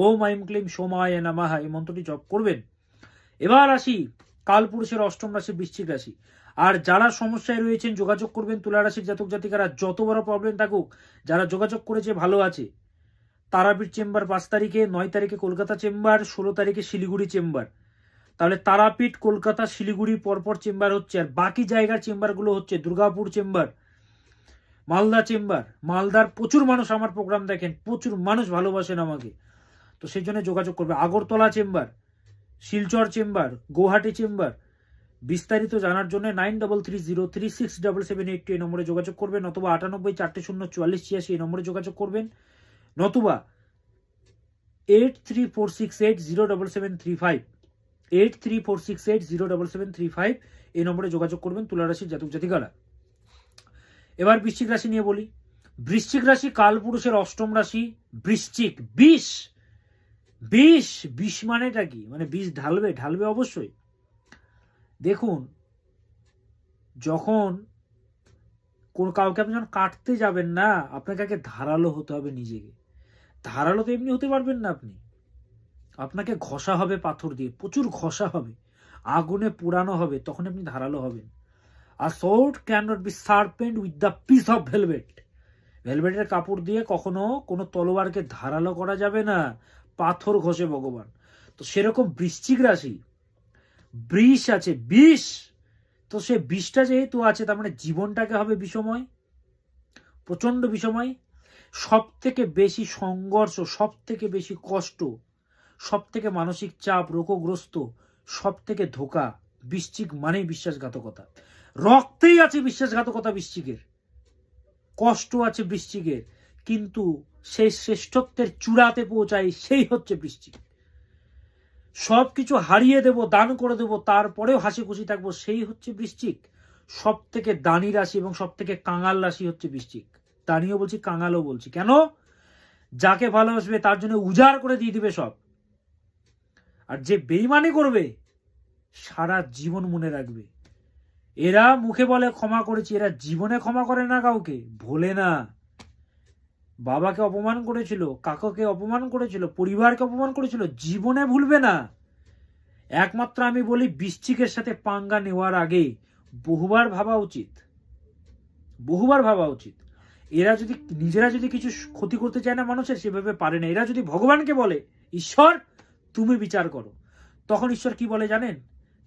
A: ওম ঐম ক্লিম সোমায় নমঃ, এই মন্ত্রটি জপ করবেন। এবার আসি কালপুরুষের 8ম রাশি বৃশ্চিক রাশি। আর যারা সমস্যায় রয়েছেন যোগাযোগ করবেন তুলা রাশির জাতক জাতিকারা। যত বড় প্রবলেম থাকুক, যারা যোগাযোগ করেছে ভালো আছে। তারাপীঠ চেম্বার 5 তারিখে, 9 তারিখে কলকাতা চেম্বার, 16 তারিখে শিলিগুড়ি চেম্বার। তাহলে তারাপীঠ, কলকাতা, শিলিগুড়ি পরপর চেম্বার হচ্ছে। আর বাকি জায়গার চেম্বারগুলো হচ্ছে দুর্গাপুর চেম্বার, মালদা চেম্বার। মালদার প্রচুর মানুষ আমার প্রোগ্রাম দেখেন, প্রচুর মানুষ ভালোবাসেন আমাকে, তো সেই জন্য যোগাযোগ করবে। Agartala chamber, Silchar chamber, Guwahati chamber. বিস্তারিত জানার জন্য 9330367782 এই নম্বরে যোগাযোগ করবেন, অথবা 98 400 44 86 এই নম্বরে যোগাযোগ করবেন, নতুবা 8346807735 8346807735 এই নম্বরে যোগাযোগ করবেন তুলা রাশির জাতক জাতিকারা। এবার বৃশ্চিক রাশি নিয়ে বলি। বৃশ্চিক রাশি কালপুরুষের 8ম রাশি বৃশ্চিক। বিষ মানেটা কি? মানে বিষ ঢালবে অবশ্যই। দেখুন, যখন কাউকে আপনি যখন কাটতে যাবেন না, আপনাকে আগে ধারালো হতে হবে নিজেকে। ধারালো তো এমনি হতে পারবেন না আপনি। আপনাকে ঘষা হবে পাথর দিয়ে, প্রচুর ঘষা হবে, আগুনে পোড়ানো হবে, তখন আপনি ধারালো হবেন। আর sword can not be sharpened with the piece of velvet. ভেলভেটের কাপড় দিয়ে কখনো কোনো তলোয়ারকে ধারালো করা যাবে না, পাথর ঘষে ভগবান। তো সেরকম বৃশ্চিক রাশি, বৃষ আছে, বিষ, তো সে বিষটা যেহেতু আছে তার মানে জীবনটাকে হবে বিষময়, প্রচন্ড বিষময়। সব থেকে বেশি সংঘর্ষ, সব থেকে বেশি কষ্ট, সব থেকে মানসিক চাপ, রোগগ্রস্ত, সব থেকে ধোকা বৃশ্চিক মানেই বিশ্বাসঘাতকতা। রক্তেই আছে বিশ্বাসঘাতকতা বৃশ্চিকের, কষ্ট আছে বৃশ্চিকের, কিন্তু সেই শ্রেষ্ঠত্বের চূড়াতে পৌঁছায় সেই হচ্ছে বৃশ্চিক। সবকিছু হারিয়ে দেব, দান করে দেব, তারপরেও হাসি খুশি থাকবো, সেই হচ্ছে বৃশ্চিক। সব থেকে দানি রাশি এবং সব থেকে কাঙাল রাশি হচ্ছে বৃশ্চিক। দানিও বলছি, কাঙালও বলছি। কেন? যাকে ভালোবাসবে তার জন্য উজাড় করে দিয়ে দিবে সব, আর যে বেইমানি করবে সারা জীবন মনে রাখবে। এরা মুখে বলে ক্ষমা করেছি, এরা জীবনে ক্ষমা করে না কাউকে, ভোলে না। বাবাকে অপমান করেছিল, কাকাকে অপমান করেছিল, পরিবারকে অপমান করেছিল, জীবনে ভুলবে না। একমাত্র আমি বলি বৃশ্চিকের সাথে পাঙ্গা নেওয়ার আগে বহুবার ভাবা উচিত, বহুবার ভাবা উচিত। এরা যদি নিজেরা যদি কিছু ক্ষতি করতে চায় না মানুষের, সেভাবে পারে না। এরা যদি ভগবানকে বলে ঈশ্বর তুমি বিচার করো, তখন ঈশ্বর কি বলে জানেন?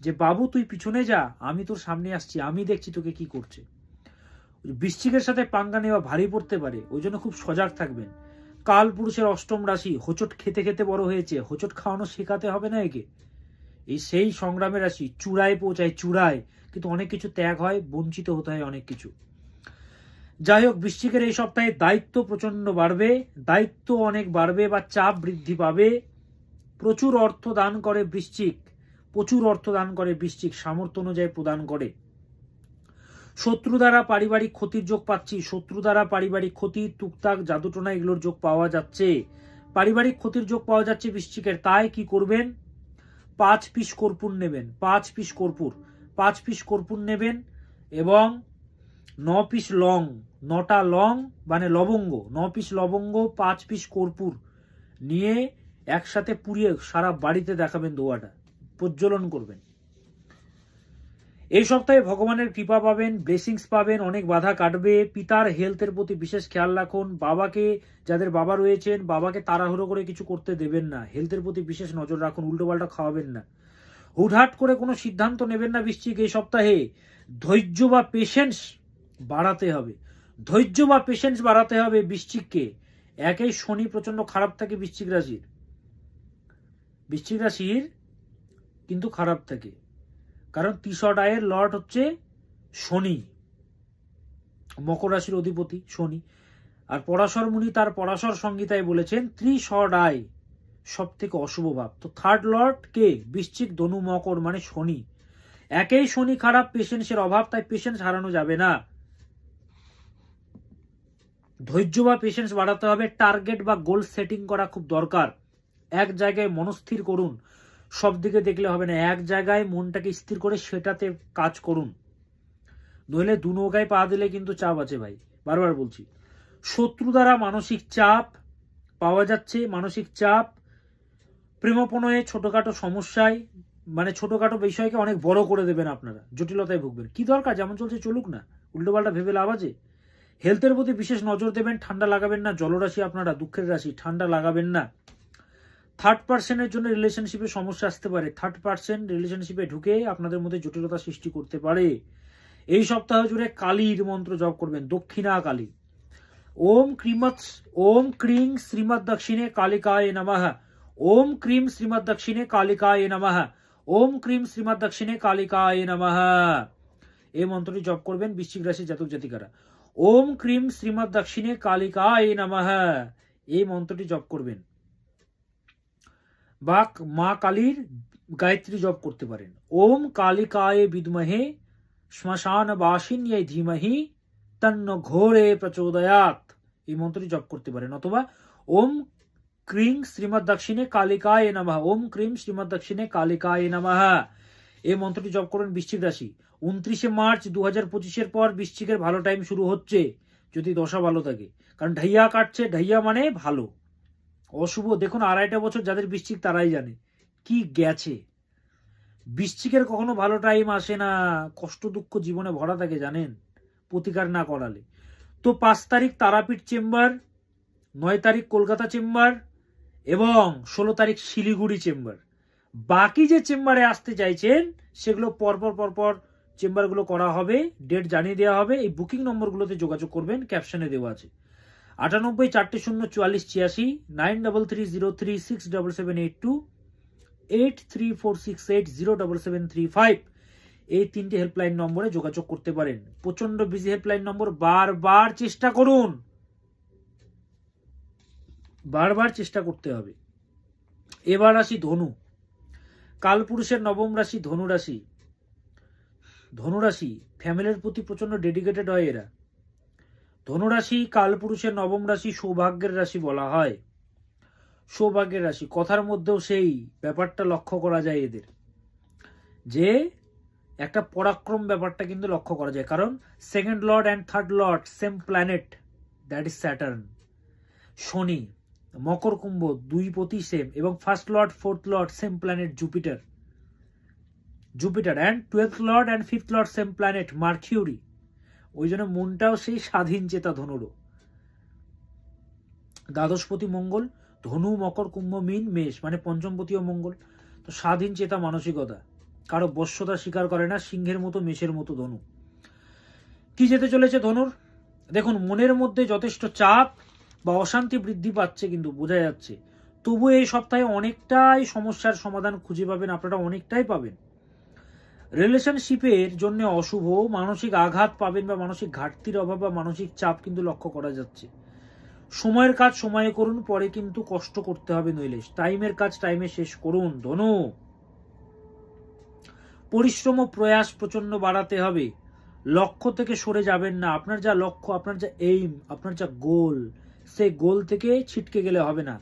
A: যে বাবু তুই পিছনে যা, আমি তোর সামনে আসছি, আমি দেখছি তোকে কি করছে। বৃশ্চিকের সাথে পাঙ্গা নেওয়া ভারী পড়তে পারে, ওই জন্য খুব সজাগ থাকবেন। কাল পুরুষের অষ্টম রাশি, হোঁচট খেতে খেতে বড় হয়েছে, হোঁচট খাওয়ানো শেখাতে হবে না একে। এই সেই সংগ্রামের রাশি, চূড়ায় পৌঁছায়, চূড়ায়, কিন্তু অনেক কিছু ত্যাগ হয়, বঞ্চিত হতে হয় অনেক কিছু। যাই হোক, বৃশ্চিকের এই সপ্তাহে দায়িত্ব প্রচন্ড বাড়বে, দায়িত্ব অনেক বাড়বে বা চাপ বৃদ্ধি পাবে। প্রচুর অর্থ দান করে বৃশ্চিক, প্রচুর অর্থ দান করে বৃশ্চিক, সামর্থ্য অনুযায়ী প্রদান করে। শত্রু দ্বারা পারিবারিক ক্ষতির যোগ পাচ্ছি, শত্রু দ্বারা পারিবারিক ক্ষতি, টুকটাক জাদুটোনা এগুলোর যোগ পাওয়া যাচ্ছে, পারিবারিক ক্ষতির যোগ পাওয়া যাচ্ছে বৃশ্চিকের। তাই কি করবেন? 5 পিস কর্পূর নেবেন, 5 পিস কর্পূর, 5 পিস কর্পূর নেবেন এবং 9 পিস লং, 9টা লং মানে লবঙ্গ, 9 পিস লবঙ্গ, 5 পিস কর্পূর নিয়ে একসাথে পুড়িয়ে সারা বাড়িতে দেখাবেন, দোয়াটা প্রজ্বলন করবেন। এই সপ্তাহে ভগবানের কৃপা পাবেন, ব্লেসিংস পাবেন, অনেক বাধা কাটবে। পিতার হেলথের প্রতি বিশেষ খেয়াল রাখুন। বাবাকে, যাদের বাবা রয়েছেন, বাবাকে তাড়াহুড়ো করে কিছু করতে দেবেন না, হেলথের প্রতি বিশেষ নজর রাখুন, উল্টোপাল্টা খাওয়াবেন না, হুটহাট করে কোনো সিদ্ধান্ত নেবেন না বৃশ্চিক। এই সপ্তাহে ধৈর্য বা পেশেন্স বাড়াতে হবে, ধৈর্য বা পেশেন্স বাড়াতে হবে বৃশ্চিককে। একেই শনি প্রচন্ড খারাপ থাকে বৃশ্চিক রাশির, বৃশ্চিক রাশির কিন্তু খারাপ থাকে, কারণ ত্রিশট আয়ের লর্ড হচ্ছে শনি, মকর রাশির অধিপতি শনি। আর পরাশর মুনি তার পরাশর সংহিতায় বলেছেন ত্রিশট আয় সব থেকে অশুভ ভাব। তো থার্ড লর্ড কে? বৃশ্চিক, ধনু, মকর, মানে শনি। একেই শনি খারাপ, পেশেন্সের অভাব, তাই পেশেন্স হারানো যাবে না। ধৈর্য বা পেশেন্স বাড়াতে হবে। টার্গেট বা গোল সেটিং করা খুব দরকার। এক জায়গায় মনস্থির করুন, সব দিকে দেখলে হবে না, এক জায়গায় মনটাকে স্থির করে সেটাতে কাজ করুন, নইলে দু নৌকায় পা দিলে কিন্তু চাপ আছে ভাই, বারবার বলছি। শত্রু দ্বারা মানসিক চাপ পাওয়া যাচ্ছে, মানসিক চাপ, প্রেমপণয়ে ছোটখাটো সমস্যায়, মানে ছোটখাটো বিষয়কে অনেক বড় করে দেবেন আপনারা, জটিলতায় ভুগবেন। কি দরকার, যেমন চলছে চলুক না, উল্টোপাল্টা ভেবে লাভ আছে। হেলথের প্রতি বিশেষ নজর দেবেন, ঠান্ডা লাগাবেন না, জলরাশি আপনারা, দুঃখের রাশি, ঠান্ডা লাগাবেন না। থার্ড পার্সনের জন্য রিলেশনশিপে সমস্যা আসতে পারে, থার্ড পার্সন রিলেশনশিপে ঢুকে আপনাদের মধ্যে জটিলতা সৃষ্টি করতে পারে। এই সপ্তাহ জুড়ে কালীর মন্ত্র জপ করবেন, দক্ষিণা কালী। ওম ক্রিং শ্রীমদ দক্ষিণে কালিকায় নমঃ, ওম ক্রিম শ্রীমদ দক্ষিণে কালিকায় নমঃ, ওম ক্রিম শ্রীমদ দক্ষিণে কালিকায় নমঃ। এই মন্ত্রটি জপ করবেন বৃশ্চিক রাশির জাতক জাতিকারা। ওম ক্রিম শ্রীমদ দক্ষিণে কালিকায় নমঃ, এই মন্ত্রটি জপ করবেন। বা মা কালীর গায়ত্রী জপ করতে পারেন। ওম কালিকায় বিদ্মহে শ্মশান বাসিন্যায় ধীমহি তন্ন ঘোরে প্রচোদয়াৎ, এই মন্ত্রটি জপ করতে পারেন। অথবা ওম ক্রিং শ্রীমদ দক্ষিণে কালিকায় নমঃ, ওম ক্রিম শ্রীমদ দক্ষিণে কালিকায় নমঃ, এই মন্ত্রটি জপ করেন বৃশ্চিক রাশি। 29শে মার্চ 2025-এর পর বৃশ্চিকের ভালো টাইম শুরু হচ্ছে, যদি দশা ভালো থাকে, কারণ ঢাইয়া কাটছে, ঢাইয়া মানে ভালো, অশুভ দেখুন, 2.5 বছর যাদের বৃশ্চিক তারাই জানে কি গেছে। বৃশ্চিকের কখনো ভালো টাইম আসে না, কষ্ট দুঃখ জীবনে ভরা থাকে জানেন, প্রতিকার না করালে। তো 5 তারিখ তারাপীঠ চেম্বার, 9 তারিখ কলকাতা চেম্বার এবং 16 তারিখ শিলিগুড়ি চেম্বার। বাকি যে চেম্বারে আসতে চাইছেন সেগুলো পরপর চেম্বারগুলো করা হবে, ডেট জানিয়ে দেওয়া হবে। এই বুকিং নম্বরগুলোতে যোগাযোগ করবেন, ক্যাপশনে দেওয়া আছে। 98 400 44 86, 9330367782, 8346807735, এই 3টে হেল্পলাইন নম্বরে যোগাযোগ করতে পারেন। প্রচন্ড বিজি হেল্পলাইন নম্বর, বারবার চেষ্টা করুন, বারবার চেষ্টা করতে হবে। এবার আসি ধনু। কালপুরুষের নবম রাশি ধনু রাশি। ধনুরাশি ফ্যামিলির প্রতি প্রচন্ড ডেডিকেটেড হয় এরা। ধনুরাশি কালপুরুষের নবম রাশি, সৌভাগ্যের রাশি বলা হয়। সৌভাগ্যের রাশি, কথার মধ্যেও সেই ব্যাপারটা লক্ষ্য করা যায় এদের, যে একটা পরাক্রম ব্যাপারটা কিন্তু লক্ষ্য করা যায়। কারণ second lord and third lord same planet, that is Saturn. শনি মকর কুম্ভ দুই পতি সেম, এবং first lord fourth lord same planet Jupiter. Jupiter and 12th lord and 5th lord same planet Mercury. ওই জন্য মনটাও সেই স্বাধীন চেতা ধনুরও। দ্বাদশপতি মঙ্গল, ধনু মকর কুম্ভ মীন মেষ, মানে পঞ্চমপতিও মঙ্গল। তো স্বাধীন চেতা মানসিকতা, কারো বশ্যতা স্বীকার করে না, সিংহের মতো মেষের মতো ধনু। কি যেতে চলেছে ধনুর? দেখুন, মনের মধ্যে যথেষ্ট চাপ বা অশান্তি বৃদ্ধি পাচ্ছে কিন্তু বোঝা যাচ্ছে। তবু এই সপ্তাহে অনেকটাই সমস্যার সমাধান খুঁজে পাবেন, আপনারা অনেকটাই পাবেন। রিলেশনশিপের জন্য অশুভ, মানসিক আঘাত পাবেন বা মানসিক ঘাটতির অভাব বা মানসিক চাপ কিন্তু লক্ষ্য করা যাচ্ছে। সময়ের কাজ সময়ে করুন, পরে কিন্তু কষ্ট করতে হবে নইলে। টাইমের কাজ টাইমে শেষ করুন ধনু। পরিশ্রম ও প্রয়াস প্রচন্ড বাড়াতে হবে, লক্ষ্য থেকে সরে যাবেন না। আপনার যা লক্ষ্য, আপনার যা এইম, আপনার যা গোল, সেই গোল থেকে ছিটকে গেলে হবে না,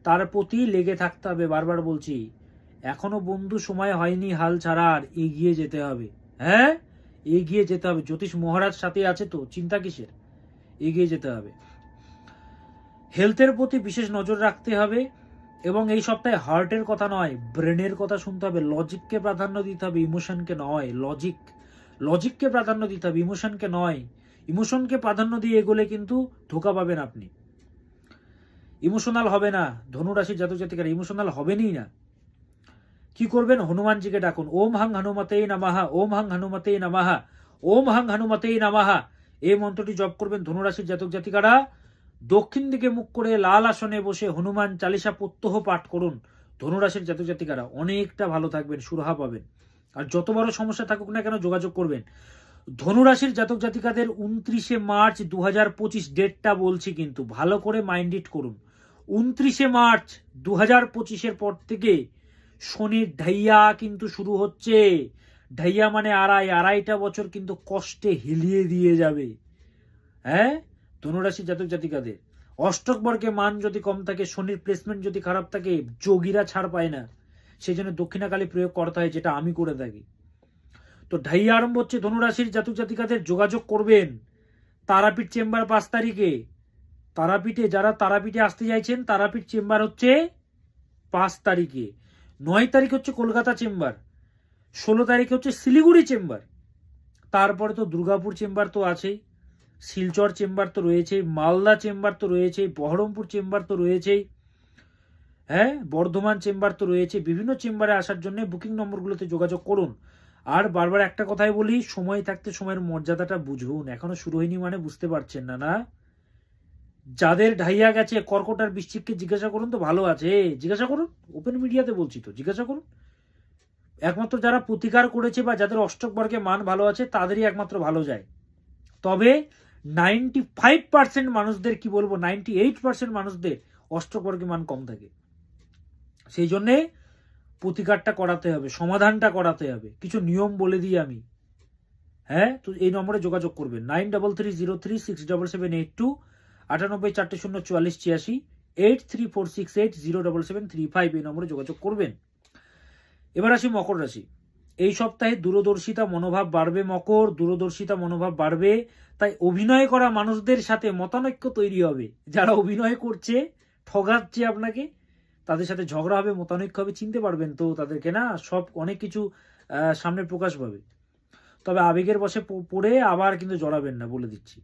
A: তার প্রতি লেগে থাকতে হবে। বারবার বলছি, এখনো বন্ধু সময় হয়নি হাল ছাড়ার, এগিয়ে যেতে হবে। হ্যাঁ, এগিয়ে যেতে হবে। জ্যোতিষ মহারাজ সাথে আছে তো, চিন্তা কিসের, এগিয়ে যেতে হবে। হেলথের প্রতি বিশেষ নজর রাখতে হবে, এবং এই সপ্তাহে হার্টের কথা নয়, ব্রেনের কথা শুনতে হবে। লজিককে প্রাধান্য দিতে হবে, ইমোশনকে নয়। লজিককে প্রাধান্য দিতে হবে, ইমোশনকে নয়। ইমোশনকে প্রাধান্য দিয়ে এগোলে কিন্তু ধোকা পাবেন আপনি। ইমোশনাল হবে না, ধনুরাশির জাতক জাতিকারা ইমোশনাল হবেনই না। কি করবেন? হনুমানজিকে ডাকুন। ওম হাং হনুমতেই নামাহা, ওম হাং হনুমতেই নামাহা, ওম হাং হনুমতেই নামাহা, এই মন্ত্রটি জপ করবেন ধনুরাশির জাতক জাতিকারা। দক্ষিণ দিকে মুখ করে লাল আসনে বসে হনুমান চালিসা প্রত্যহ পাঠ করুন ধনুরাশির জাতক জাতিকারা। অনেকটা ভালো থাকবেন, সুরাহা পাবেন। আর যত বড় সমস্যা থাকুক না কেন যোগাযোগ করবেন। ধনুরাশির জাতক জাতিকাদের 29শে মার্চ 2025 ডেটটা বলছি, কিন্তু ভালো করে মাইন্ড ইট করুন। 29শে মার্চ 2025-এর পর থেকে শনির ঢাইয়া কিন্তু শুরু হচ্ছে। ঢাইয়া মানে আড়াইটা বছর কিন্তু কষ্টে হিলিয়ে দিয়ে যাবে। হ্যাঁ, ধনুরাশি জাতক জাতিকাদের অষ্টক বর্গে মান যদি কম থাকে, শনির প্লেসমেন্ট যদি খারাপ থাকে, যোগীরা ছাড় পায় না। সেই জন্য দক্ষিণাকালী প্রয়োগ করতে হয়, যেটা আমি করে থাকি। তো ঢাইয়া আরম্ভ হচ্ছে ধনুরাশির জাতক জাতিকাদের। যোগাযোগ করবেন। তারাপীঠ চেম্বার 5 তারিখে। তারাপীঠে যারা তারাপীঠে আসতে চাইছেন, তারাপীঠ চেম্বার হচ্ছে 5 তারিখে। 9 তারিখ হচ্ছে কলকাতা চেম্বার, 16 তারিখে হচ্ছে শিলিগুড়ি চেম্বার। তারপরে তো দুর্গাপুর চেম্বার তো আছেই, শিলচর চেম্বার তো রয়েছেই, মালদা চেম্বার তো রয়েছেই, বহরমপুর চেম্বার তো রয়েছেই, হ্যাঁ, বর্ধমান চেম্বার তো রয়েছে। বিভিন্ন চেম্বারে আসার জন্য বুকিং নম্বরগুলোতে যোগাযোগ করুন। আর বারবার একটা কথাই বলি, সময় থাকতে সময়ের মর্যাদাটা বুঝুন। এখনো শুরু হয়নি মানে বুঝতে পারছেন না? না, যাদের ঢাইয়া গেছে কর্কট আর বৃশ্চিককে জিজ্ঞাসা করুন তো, ভালো আছে জিজ্ঞাসা করুন। ওপেন মিডিয়াতে বলছি তো, জিজ্ঞাসা করুন। একমাত্র যারা প্রতিকার করেছে বা যাদের অষ্টক বর্গে মান ভালো আছে তাদেরই একমাত্র ভালো যায়। তবে 95% মানুষদের, কি বলবো, 98% মানুষদের অষ্টক বর্গে মান কম থাকে। সেই জন্যে প্রতিকারটা করাতে হবে, সমাধানটা করাতে হবে। কিছু নিয়ম বলে দিই আমি। হ্যাঁ, তো এই নম্বরে যোগাযোগ করবেন 9330367782, 98 400 44 86, 8346807735, এই নম্বরে যোগাযোগ করবেন। এবার আসি মকর রাশি। এই সপ্তাহে দূরদর্শিতা মনোভাব বাড়বে মকর, দূরদর্শিতা মনোভাব বাড়বে। তাই অভিনয় করা মানুষদের সাথে মতানৈক্য তৈরি হবে। যারা অভিনয় করছে ঠগাচ্ছে আপনাকে, তাদের সাথে ঝগড়া হবে, মতানৈক্য হবে, চিনতে পারবেন তো তাদেরকে না, সব অনেক কিছু সামনে প্রকাশ পাবে। তবে আবেগের বশে পড়ে আবার কিন্তু জড়াবেন না, বলে দিচ্ছি।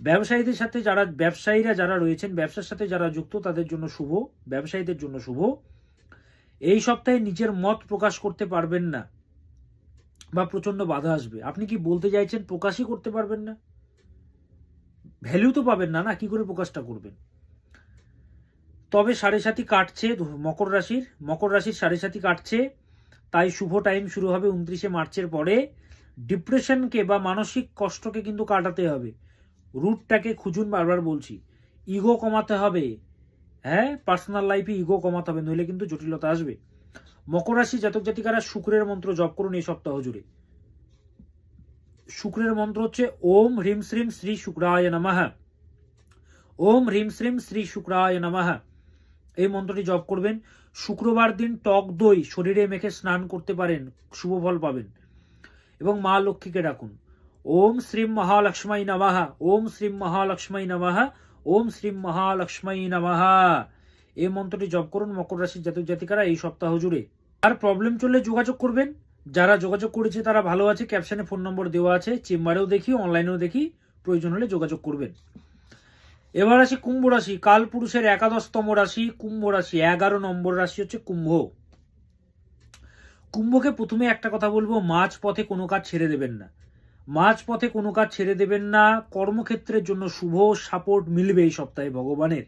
A: ব্যবসায়ীদের সাথে ব্যবসায়ীরা যারা রয়েছেন, ব্যবসার সাথে যারা যুক্ত, তাদের জন্য শুভ, ব্যবসায়ীদের জন্য শুভ। এই সপ্তাহে নিজের মত প্রকাশ করতে পারবেন না বা প্রচন্ড বাধা আসবে। আপনি কি বলতে চাইছেন প্রকাশই করতে পারবেন না, ভ্যালু তো পাবেন না, কি করে প্রকাশটা করবেন? তবে 7.5 কাটছে মকর রাশির 7.5 কাটছে, তাই শুভ টাইম শুরু হবে 29শে মার্চের পরে। ডিপ্রেশনকে বা মানসিক কষ্টকে কিন্তু কাটাতে হবে, রুটটাকে খুঁজুন, বারবার বলছি। ইগো কমাতে হবে, হ্যাঁ, পার্সোনাল লাইফে ইগো কমাতে হবে, নইলে কিন্তু জটিলতা আসবে। মকর রাশি জাতক জাতিকারা শুক্রের মন্ত্র জপ করুন এই সপ্তাহ জুড়ে। শুক্রের মন্ত্র হচ্ছে ওম হ্রিম শ্রীম শ্রী শুক্রায় নমঃ। ওম হ্রিম শ্রীম শ্রী শুক্রায় নমঃ। এই মন্ত্রটি জপ করবেন। শুক্রবার দিন টক দই শরীরে মেখে স্নান করতে পারেন, শুভ ফল পাবেন। এবং মা লক্ষ্মীকে ডাকুন। ওম শ্রীম মহালক্ষ্মী নমঃ, ওম শ্রীম মহালক্ষ্মী নমঃ, ওম শ্রীম মহালক্ষ্মী নমঃ। এই মন্ত্রটি জপ করুন মকর রাশির জাতক জাতিকারা এই সপ্তাহ জুড়ে। আর প্রবলেম চললে যোগাযোগ করবেন। যারা যোগাযোগ করেছে তারা ভালো আছে, ক্যাপশনে ফোন নম্বর দেওয়া আছে, চেম্বারেও দেখি, অনলাইনেও দেখি, প্রয়োজন হলে যোগাযোগ করবেন। এবার আসি কুম্ভ রাশি, কাল পুরুষের 11তম রাশি কুম্ভ রাশি, 11 নম্বর রাশি হচ্ছে কুম্ভ। কুম্ভকে প্রথমে একটা কথা বলবো, মাঝ পথে কোনো কাজ ছেড়ে দেবেন না, মাঝ পথে কোনো কাজ ছেড়ে দেবেন না। কর্মক্ষেত্রের জন্য শুভ সাপোর্ট মিলবে এই সপ্তাহে ভগবানের।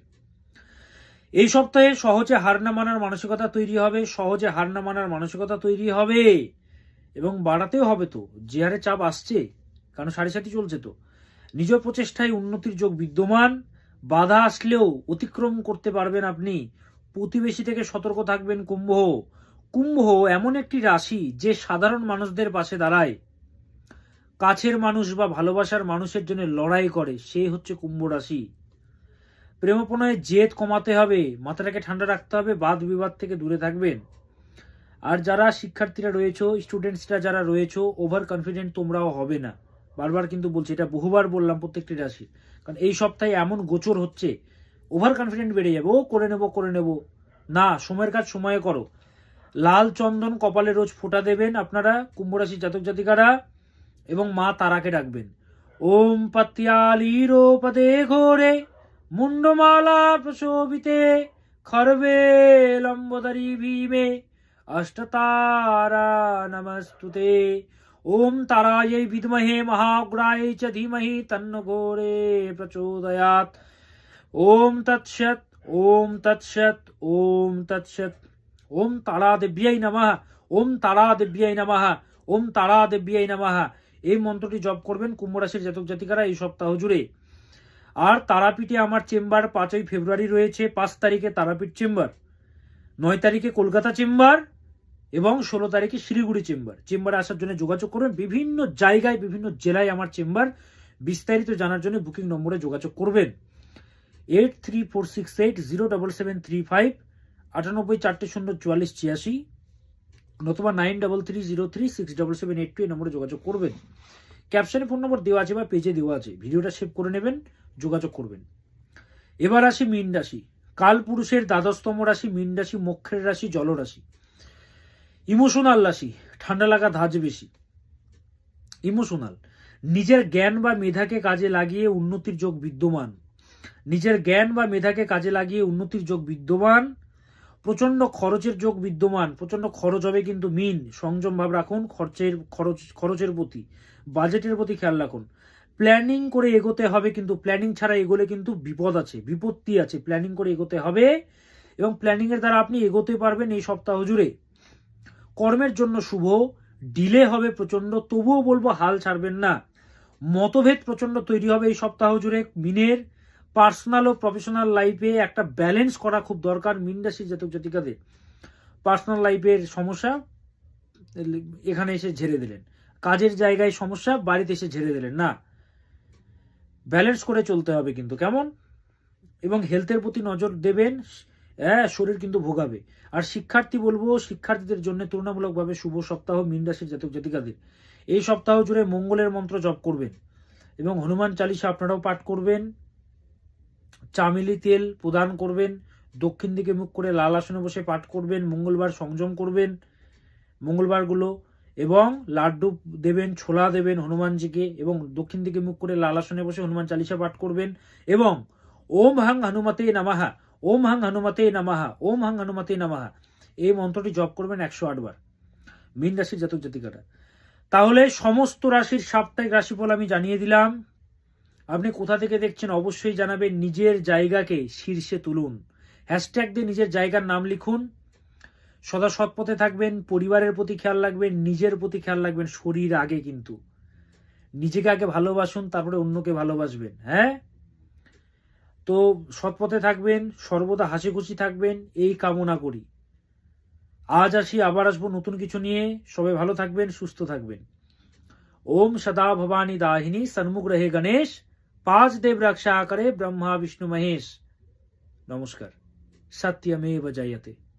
A: এই সপ্তাহে সহজে হার না মানার মানসিকতা তৈরি হবে, সহজে হার না মানার মানসিকতা তৈরি হবে, এবং বাড়াতেও হবে তো, যে হারে চাপ আসছে, কারণ 7.5 চলছে তো। নিজ প্রচেষ্টায় উন্নতির যোগ বিদ্যমান, বাধা আসলেও অতিক্রম করতে পারবেন আপনি। প্রতিবেশী থেকে সতর্ক থাকবেন কুম্ভ। কুম্ভ এমন একটি রাশি যে সাধারণ মানুষদের পাশে দাঁড়ায়, কাছের মানুষ বা ভালোবাসার মানুষের জন্য লড়াই করে, সে হচ্ছে কুম্ভ রাশি। প্রেমপণয়ে জেদ কমাতে হবে, মাথাটাকে ঠান্ডা রাখতে হবে, বাদ বিবাদ থেকে দূরে থাকবেন। আর যারা শিক্ষার্থীরা রয়েছে, স্টুডেন্টসরা যারা রয়েছে, ওভার কনফিডেন্ট তোমরাও হবে না, বারবার কিন্তু বলছি, এটা বহুবার বললাম প্রত্যেকটি রাশি, কারণ এই সপ্তাহে এমন গোচর হচ্ছে, ওভার কনফিডেন্ট বেড়ে যাবে, ও করে নেব না, সময়ের কাজ সময়ে করো। লাল চন্দন কপালে রোজ ফোঁটা দেবেন আপনারা কুম্ভ রাশির জাতক জাতিকারা, এবং মা তারাকে ডাকবেন। ওম পত্যালীরোপদে ঘোরে মুন্ডমালা প্রশোভিতে খর্বে লম্বদরি ভীমে অষ্টতারা নমস্তুতে। ওম তারাयै বিদ্মহে মহাগ্রাयै চ ধীমহি তন্নো ঘোরে প্রচোদয়াৎ। ওম তৎসৎ, ওম তৎসৎ, ওম তৎসৎ। ওম তারা দেব্যাই নমঃ, ওম তারা দেব্যাই নমঃ, ওম তারা দেব্যাই নমঃ। এই মন্ত্রটি জপ করবেন কুম্ভ রাশির জাতক জাতিকারা এই সপ্তাহ জুড়ে। আর তারাপীঠে আমার চেম্বার 5ই ফেব্রুয়ারি রয়েছে, 5 তারিখে তারাপীঠ চেম্বার, 9 তারিখে কলকাতা চেম্বার, এবং 16 তারিখে শিলিগুড়ি চেম্বার। চেম্বারে আসার জন্য যোগাযোগ করবেন। বিভিন্ন জায়গায়, বিভিন্ন জেলায় আমার চেম্বার। বিস্তারিত জানার জন্য বুকিং নম্বরে যোগাযোগ করবেন 8346807735, 98404486, নতুবা 9330367782 এই নম্বরে যোগাযোগ করবেন। ক্যাপশনে ফোন নম্বর দেওয়া আছে বা পেজে দেওয়া আছে, ভিডিওটা সেভ করে নেবেন, যোগাযোগ করবেন। এবার আসি মীন রাশি, কাল পুরুষের 12তম রাশি মীন রাশি, মোক্ষের রাশি, জলরাশি, ইমোশনাল রাশি, ঠান্ডা লাগা ধাঁচ বেশি, ইমোশনাল। নিজের জ্ঞান বা মেধাকে কাজে লাগিয়ে উন্নতির যোগ বিদ্যমান, নিজের জ্ঞান বা মেধাকে কাজে লাগিয়ে উন্নতির যোগ বিদ্যমান। প্রচন্ড খরচের যোগ বিদ্যমান, প্রচন্ড খরচ হবে কিন্তু মীন, সংযম ভাব রাখুন, খরচের প্রতি, বাজেটের প্রতি খেয়াল রাখুন। প্ল্যানিং করে এগোতে হবে, কিন্তু প্ল্যানিং ছাড়া এগোলে কিন্তু বিপদ আছে, বিপত্তি আছে। প্ল্যানিং করে এগোতে হবে, এবং প্ল্যানিং এর দ্বারা আপনি এগোতে পারবেন এই সপ্তাহ জুড়ে। কর্মের জন্য শুভ, ডিলে হবে প্রচন্ড, তবুও বলবো হাল ছাড়বেন না। মতভেদ প্রচন্ড তৈরি হবে এই সপ্তাহ জুড়ে মিনের। পার্সোনাল ও প্রফেশনাল লাইফে একটা ব্যালেন্স করা খুব দরকার মীন রাশির জাতক জাতিকাদের। পার্সোনাল লাইফের সমস্যা এখানে এসে ঝেড়ে দিলেন, কাজের জায়গায় সমস্যা বাড়িতে এসে ঝেড়ে দিলেন না, ব্যালেন্স করে চলতে হবে কিন্তু, কেমন? এবং হেলথের প্রতি নজর দেবেন, শরীর কিন্তু ভোগাবে। আর শিক্ষার্থী বলবো, শিক্ষার্থীদের জন্য তুলনামূলকভাবে শুভ সপ্তাহ মীন রাশির জাতক জাতিকাদের। এই সপ্তাহ জুড়ে মঙ্গলের মন্ত্র জপ করবেন, এবং হনুমান চালিসা আপনারাও পাঠ করবেন। চামেলি তেল প্রদান করবেন, দক্ষিণ দিকে মুখ করে লাল আসনে বসে পাঠ করবেন, মঙ্গলবার সংযম করবেন মঙ্গলবারগুলো, এবং লাড্ডু দেবেন, ছোলা দেবেন হনুমানজিকে, এবং দক্ষিণ দিকে মুখ করে লাল আসনে বসে হনুমান চালিসা পাঠ করবেন, এবং ওম হাং হনুমতে নামাহা, ওম হাং হনুমতে নামাহা, ওম হাং হনুমতে নামাহা এই মন্ত্রটি জপ করবেন 108 বার মীন রাশির জাতক জাতিকারা। তাহলে সমস্ত রাশির সাপ্তাহিক রাশিফল আমি জানিয়ে দিলাম। আপনি কোথা থেকে দেখছেন অবশ্যই জানাবেন, নিজের জায়গাকে শীর্ষে তুলুন, হ্যাশট্যাগ দিয়ে নিজের জায়গার নাম লিখুন। সদা সৎপথে থাকবেন, পরিবারের প্রতি খেয়াল রাখবেন, নিজের প্রতি খেয়াল রাখবেন, শরীর আগে, কিন্তু নিজেকে আগে ভালোবাসুন, তারপরে অন্যকে ভালোবাসবেন। হ্যাঁ, তো সৎপথে থাকবেন, সর্বদা হাসি খুশি থাকবেন, এই কামনা করি। আজ আসি, আবার আসবো নতুন কিছু নিয়ে। সবাই ভালো থাকবেন, সুস্থ থাকবেন। ओम सदा भवानी दाहिनी सन्मुख रहे गणेश, 5 देव रक्षा करे ब्रह्मा विष्णु महेश। नमस्कार। सत्यमेव जयते।